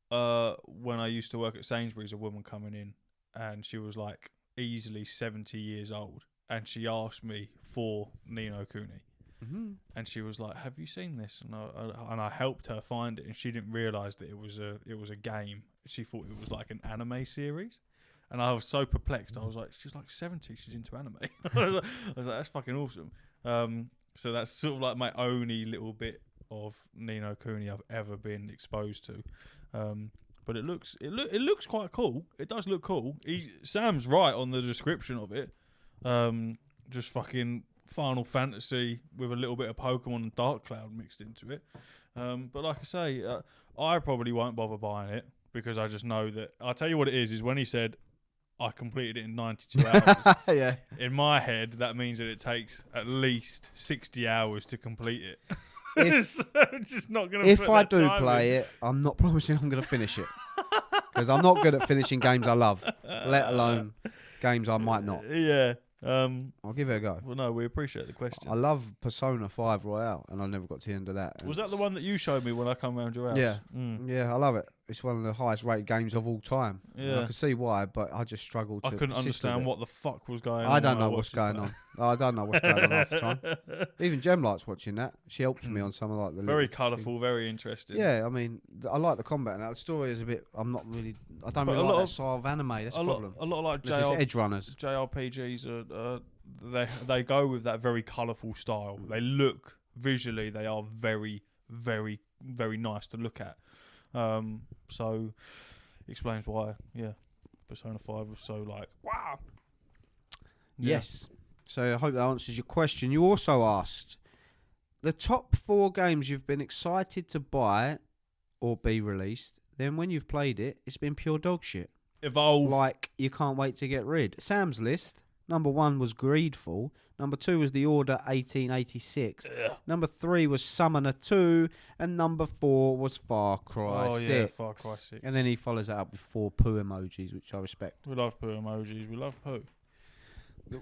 when I used to work at Sainsbury's, a woman coming in, and she was like easily 70 years old. And she asked me for Ni no Kuni. Mm-hmm. And she was like, "Have you seen this?" And I helped her find it. And she didn't realise that it was a game. She thought it was like an anime series. And I was so perplexed. I was like, "She's like 70. She's into anime." I was like, "That's fucking awesome." So that's sort of like my only little bit of Ni no Kuni I've ever been exposed to. But it looks quite cool. It does look cool. Sam's right on the description of it. Just fucking Final Fantasy with a little bit of Pokemon and Dark Cloud mixed into it. But like I say, I probably won't bother buying it because I just know that. I'll tell you what it is when he said I completed it in 92 hours. Yeah. In my head, that means that it takes at least 60 hours to complete it. I'm just not going to. If I do play it, I'm not promising I'm going to finish it because I'm not good at finishing games I love, let alone games I might not. Yeah. I'll give it a go. Well, no, we appreciate the question. I love Persona 5 Royale, and I never got to the end of that. Was that the one that you showed me when I come round your house? Yeah. Yeah, I love it. It's one of the highest rated games of all time. Yeah. I can see why, but I just struggled to. I couldn't understand what the fuck was going on. I don't know what's going on. I don't know what's going on half the time. Even Gem likes watching that. She helps me on some of like the very colourful, very interesting. Yeah, I mean, I like the combat. Now the story is a bit. I don't really like that style of anime. That's the problem. A lot of like edge runners. JRPGs are they go with that very colourful style. They look visually. They are very, very, very nice to look at. So explains why, Persona 5 was so like, wow. Yeah. Yes. So I hope that answers your question. You also asked the top 4 games you've been excited to buy or be released, then when you've played it, it's been pure dog shit. Evolve. Like, you can't wait to get rid. Sam's list, number 1 was Greedfall. Number 2 was The Order 1886. Ugh. Number 3 was Summoner 2. And number 4 was Far Cry 6. Yeah, Far Cry 6. And then he follows that up with 4 poo emojis, which I respect. We love poo emojis. We love poo.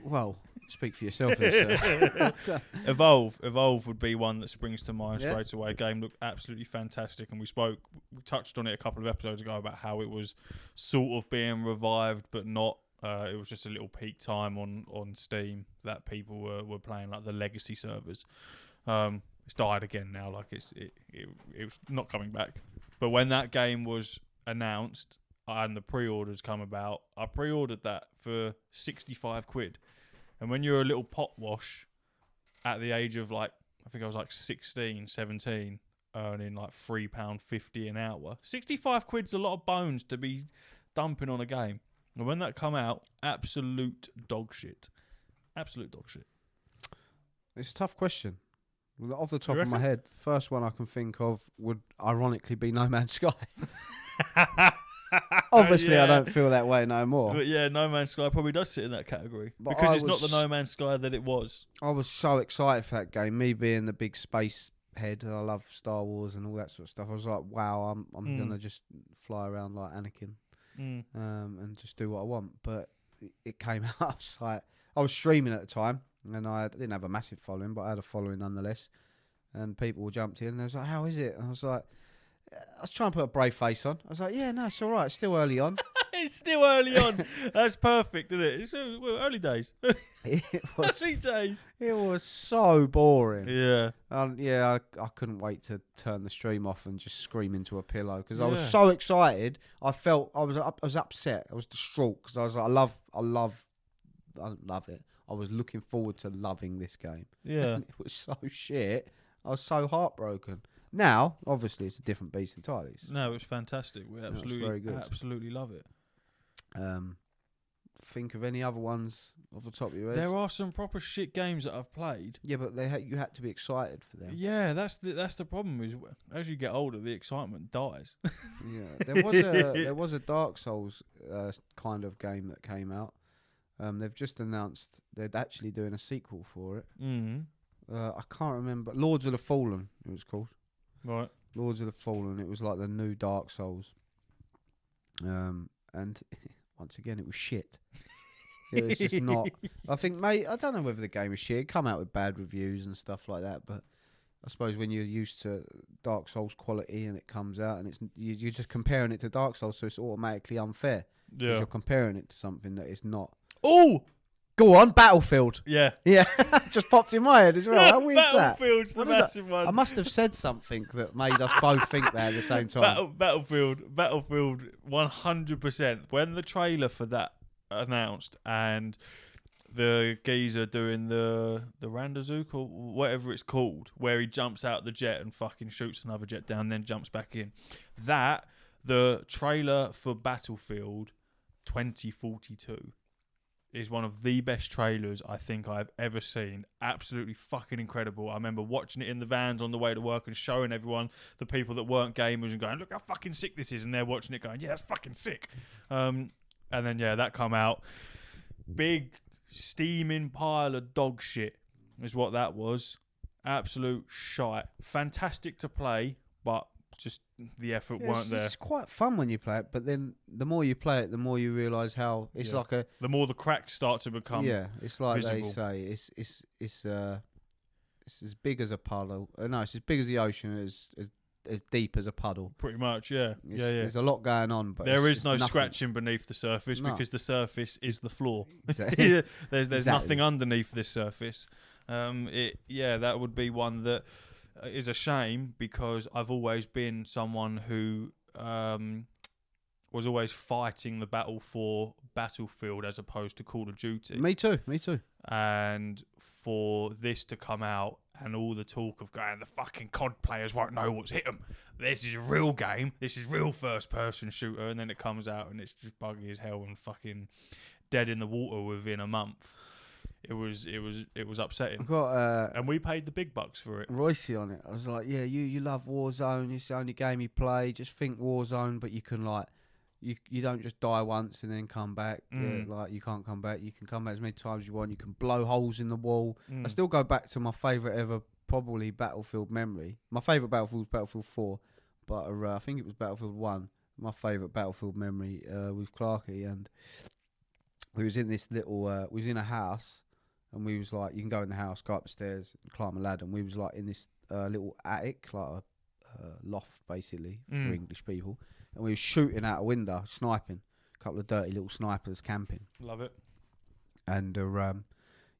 Well, speak for yourself there, sir. Evolve would be one that springs to mind Yeah. straight away. Game looked absolutely fantastic, and we touched on it a couple of episodes ago about how it was sort of being revived, but not. It was just a little peak time on Steam that people were playing, like the legacy servers. It's died again now, like it was not coming back. But when that game was announced and the pre-orders come about, I pre-ordered that for 65 quid. And when you're a little pot wash at the age of, like, I think I was like 16, 17, earning like £3.50 an hour, 65 quid's a lot of bones to be dumping on a game. And when that come out, absolute dog shit. Absolute dog shit. It's a tough question. Off the top You of my reckon? head, the first one I can think of would ironically be No Man's Sky. Obviously, Yeah. I don't feel that way no more. But yeah, No Man's Sky probably does sit in that category. But because I it's not the was- No Man's Sky that it was. I was so excited for that game. Me being the big space head, I love Star Wars and all that sort of stuff. I was like, wow, I'm gonna just fly around like Anakin, and just do what I want. But it came out. I was like, I was streaming at the time, and I didn't have a massive following, but I had a following nonetheless. And people jumped in. And they was like, "How is it?" And I was like, I was trying to put a brave face on. I was like, "Yeah, no, it's all right. It's still early on." It's still early on. That's perfect, isn't it? It's early days. It was. Early days. It was so boring. Yeah. I couldn't wait to turn the stream off and just scream into a pillow because I was Yeah. so excited. I was upset. I was distraught because I was like, I love it. I was looking forward to loving this game. Yeah. And it was so shit. I was so heartbroken. Now, obviously, it's a different beast entirely. No, it's fantastic. We it's very good. absolutely love it. Think of any other ones off the top of your head? There are some proper shit games that I've played. Yeah, but you had to be excited for them. Yeah, that's the problem. Is as you get older, the excitement dies. Yeah, there was a Dark Souls kind of game that came out. They've just announced they're actually doing a sequel for it. I can't remember. Lords of the Fallen, it was called. Right. Lords of the Fallen. It was like the new Dark Souls. And once again, it was shit. It was just not. I think, mate, I don't know whether the game is shit. It come out with bad reviews and stuff like that, but I suppose when you're used to Dark Souls quality and it comes out and you're just comparing it to Dark Souls, so it's automatically unfair. Because you're comparing it to something that it's not. Oh, go on, Battlefield. Yeah. Yeah, just popped in my head as well. How weird's that? Battlefield's the What did I- massive one. I must have said something that made us both think that at the same time. Battlefield, 100%. When the trailer for that announced and the geezer doing the Randazook or whatever it's called, where he jumps out the jet and fucking shoots another jet down, then jumps back in. The trailer for Battlefield 2042 is one of the best trailers I think I've ever seen. Absolutely fucking incredible. I remember watching it in the vans on the way to work and showing everyone, the people that weren't gamers, and going, look how fucking sick this is. And they're watching it going, yeah, that's fucking sick. And then, yeah, that come out. Big steaming pile of dog shit is what that was. Absolute shite. Fantastic to play, but just the effort weren't there. It's quite fun when you play it, but then the more you play it, the more you realise how it's like a. The more the cracks start to become. Yeah, it's like visible. they say. It's as big as a puddle. No, it's as big as the ocean. As deep as a puddle. Pretty much, yeah. There's a lot going on, but there it's is no nothing. scratching beneath the surface because the surface is the floor. Exactly. There's Exactly. nothing underneath this surface. That would be one that is a shame because I've always been someone who was always fighting the battle for Battlefield as opposed to Call of Duty. Me too. And for this to come out and all the talk of going, the fucking COD players won't know what's hit them. This is a real game. This is real first-person shooter. And then it comes out and it's just buggy as hell and fucking dead in the water within a month. it was upsetting. I got and we paid the big bucks for it. Royce on it. I was like, yeah, you love Warzone. It's the only game you play. Just think Warzone, but you can like, you don't just die once and then come back. Yeah, like you can't come back. You can come back as many times as you want. You can blow holes in the wall. I still go back to my favourite ever, probably Battlefield memory. My favourite Battlefield was Battlefield 4, but I think it was Battlefield 1. My favourite Battlefield memory with Clarky, and we was in this little, we was in a house, and we was like, you can go in the house, go up the stairs, climb a ladder, and we was like in this little attic, like a loft basically for English people, and we was shooting out a window, sniping, a couple of dirty little snipers camping. Love it. And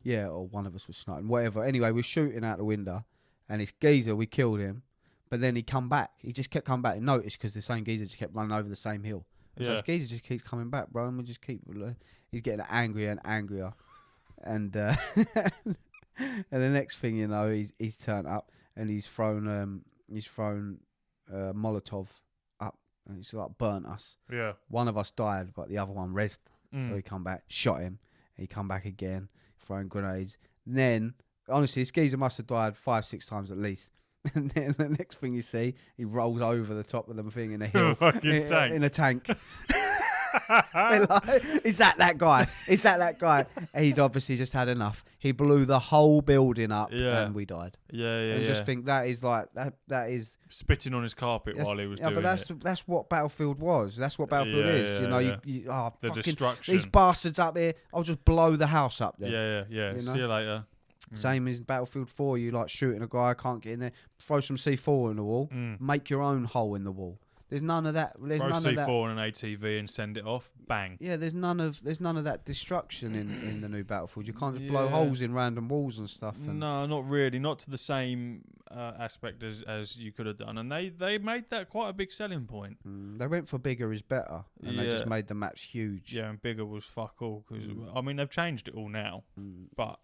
yeah, or one of us was sniping, whatever. Anyway, we were shooting out the window, and this geezer, we killed him, but then he come back. He just kept coming back and noticed because the same geezer just kept running over the same hill. So this geezer just keeps coming back, bro, and we just keep. He's getting angrier and angrier, and and the next thing you know, he's turned up and he's thrown Molotov up, and he's like burnt us. Yeah. One of us died, but the other one rezzed. So he come back, shot him. He come back again, throwing grenades. And then, honestly, this geezer must have died 5-6 times at least. And then the next thing you see, he rolls over the top of the thing in a hill in a tank. Like, is that guy? Is that guy? He's obviously just had enough. He blew the whole building up, and we died. And just think that is like that is spitting on his carpet while he was doing it. But that's what Battlefield was. That's what Battlefield is. The destruction. These bastards up here. I'll just blow the house up there. Yeah. You know? See you later. Same as Battlefield 4, you like shooting a guy, can't get in there, throw some C4 in the wall, make your own hole in the wall. There's none of that. There's throw none C4 of that. on an ATV and send it off. Bang. Yeah, there's none of that destruction in the new Battlefield. You can't just blow holes in random walls and stuff. No, not really. Not to the same aspect as you could have done. And they made that quite a big selling point. They went for bigger is better, and they just made the maps huge. Yeah, and bigger was fuck all. Cause, I mean, they've changed it all now, but.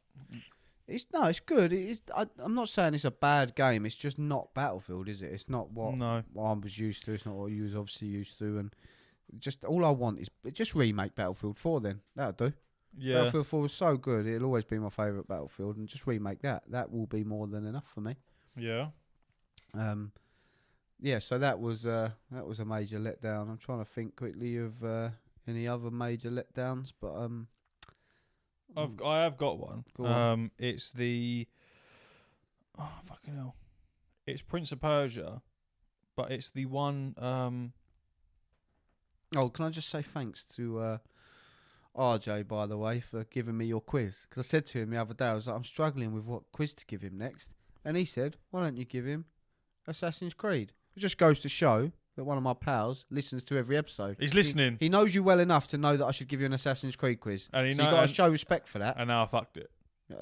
It's good. I'm not saying it's a bad game. It's just not Battlefield, is it? It's not what I was used to. It's not what you was obviously used to. And just all I want is just remake Battlefield 4. Then that'll do. Yeah, Battlefield 4 was so good. It'll always be my favourite Battlefield, and just remake that. That will be more than enough for me. Yeah. Yeah. So that was a major letdown. I'm trying to think quickly of any other major letdowns, but I have got one. Go on. It's the fucking hell. It's Prince of Persia, but it's the one. Can I just say thanks to RJ, by the way, for giving me your quiz? Because I said to him the other day, I was like, I'm struggling with what quiz to give him next, and he said, why don't you give him Assassin's Creed? It just goes to show that one of my pals listens to every episode. He's listening. He knows you well enough to know that I should give you an Assassin's Creed quiz. And you got to show respect for that. And now I fucked it.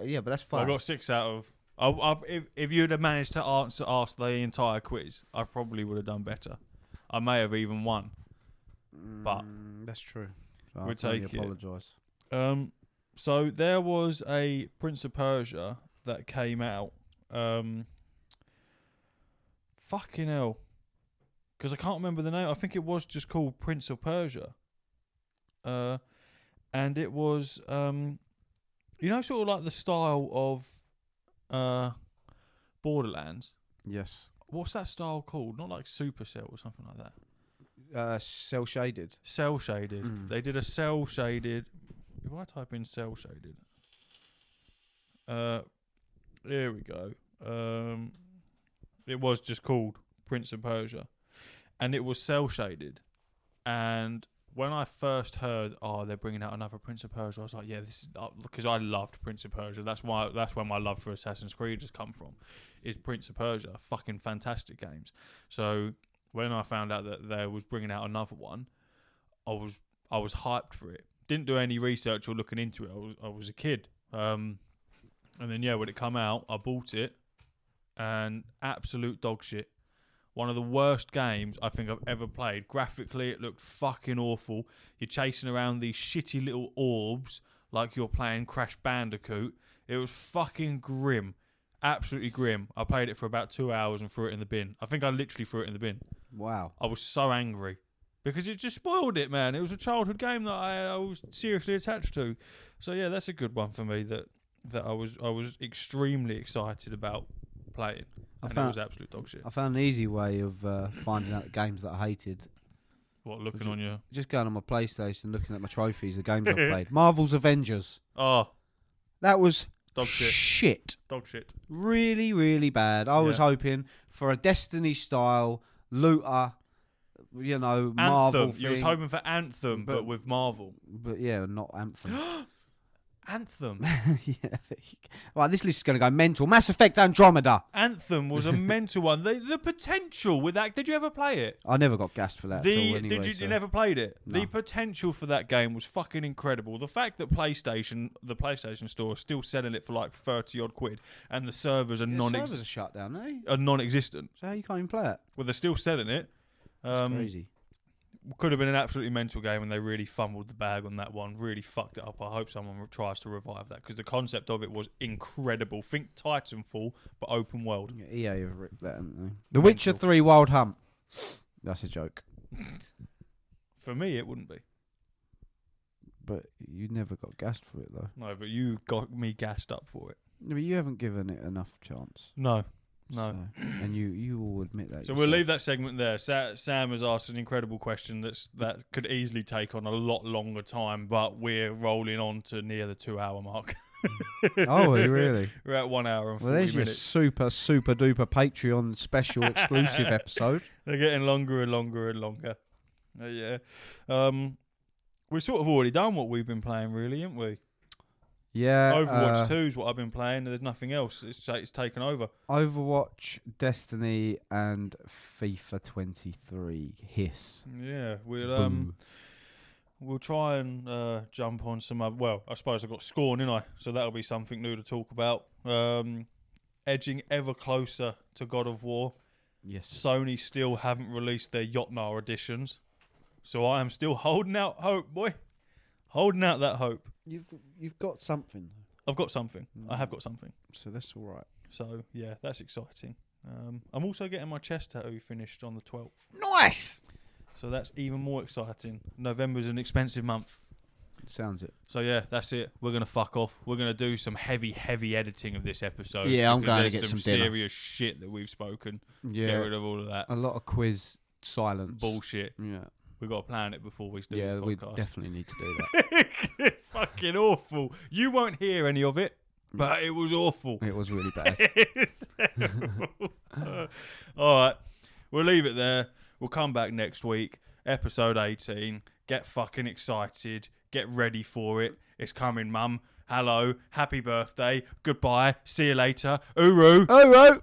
Yeah, but that's fine. I got 6 out of. If you'd have managed to ask the entire quiz, I probably would have done better. I may have even won. But that's true. So we'll take it. Apologise. So there was a Prince of Persia that came out. Fucking hell. Because I can't remember the name. I think it was just called Prince of Persia. And it was, sort of like the style of Borderlands. Yes. What's that style called? Not like Supercell or something like that. Cell shaded. Cell shaded. They did a cell shaded. If I type in cell shaded. Here we go. It was just called Prince of Persia. And it was cell shaded, and when I first heard, they're bringing out another Prince of Persia, I was like, yeah, this is because I loved Prince of Persia. That's where my love for Assassin's Creed has come from. Is Prince of Persia, fucking fantastic games. So when I found out that they was bringing out another one, I was hyped for it. Didn't do any research or looking into it. I was a kid, and then when it come out, I bought it, and absolute dog shit. One of the worst games I think I've ever played. Graphically, it looked fucking awful. You're chasing around these shitty little orbs like you're playing Crash Bandicoot. It was fucking grim. Absolutely grim. I played it for about 2 hours and threw it in the bin. I think I literally threw it in the bin. Wow. I was so angry. Because it just spoiled it, man. It was a childhood game that I was seriously attached to. So, yeah, that's a good one for me that that I was extremely excited about playing, and it was absolute dog shit. I found an easy way of finding out the games that I hated. What, looking on your... Just going on my PlayStation, looking at my trophies, the games I've played. Marvel's Avengers. Oh. That was dog shit. Dog shit. Really, really bad. I was hoping for a Destiny-style looter, Anthem. Marvel thing. You was hoping for Anthem, but with Marvel. But yeah, not Anthem. Anthem. Yeah. Right, this list is going to go mental. Mass Effect Andromeda. Anthem was a mental one. The potential with that. Did you ever play it? I never got gassed for that. Did you? You never played it. No. The potential for that game was fucking incredible. The fact that the PlayStation Store is still selling it for like 30 odd quid, and the servers are servers are shut down, are non-existent. So how you can't even play it? Well, they're still selling it. It's crazy. Could have been an absolutely mental game, and they really fumbled the bag on that one. Really fucked it up. I hope someone tries to revive that, because the concept of it was incredible. Think Titanfall, but open world. Yeah, EA have ripped that, haven't they? The Witcher 3 Wild Hunt. That's a joke. For me, it wouldn't be. But you never got gassed for it, though. No, but you got me gassed up for it. No, but you haven't given it enough chance. No. So, and you all admit that. So we'll leave that segment there. Sam has asked an incredible question that could easily take on a lot longer time, but we're rolling on to near the 2 hour mark. Oh, really? We're at 1 hour and 40 minutes. There's your super duper Patreon special exclusive episode. They're getting longer and longer and longer. Yeah. We've sort of already done what we've been playing, really, haven't we? Yeah. Overwatch 2 is what I've been playing. There's nothing else. It's taken over. Overwatch, Destiny, and FIFA 23. Hiss. Yeah, we'll try and jump on some other... Well, I suppose I've got Scorn, innit I? So that'll be something new to talk about. Edging ever closer to God of War. Yes. Sony still haven't released their Jotnar editions. So I am still holding out hope, boy. Holding out that hope. You've got something. I've got something. I have got something. So that's all right. So, yeah, that's exciting. I'm also getting my chest tattoo finished on the 12th. Nice! So that's even more exciting. November's an expensive month. Sounds it. So, yeah, that's it. We're going to fuck off. We're going to do some heavy editing of this episode. Yeah, I'm going to get some dinner. Serious shit that we've spoken. Yeah. Get rid of all of that. A lot of quiz silence. Bullshit. Yeah. We've got to plan it before we do this podcast. We definitely need to do that. Fucking awful. You won't hear any of it, but it was awful. It was really bad. All right. We'll leave it there. We'll come back next week. Episode 18. Get fucking excited. Get ready for it. It's coming, Mum. Hello. Happy birthday. Goodbye. See you later. Uru. Uru.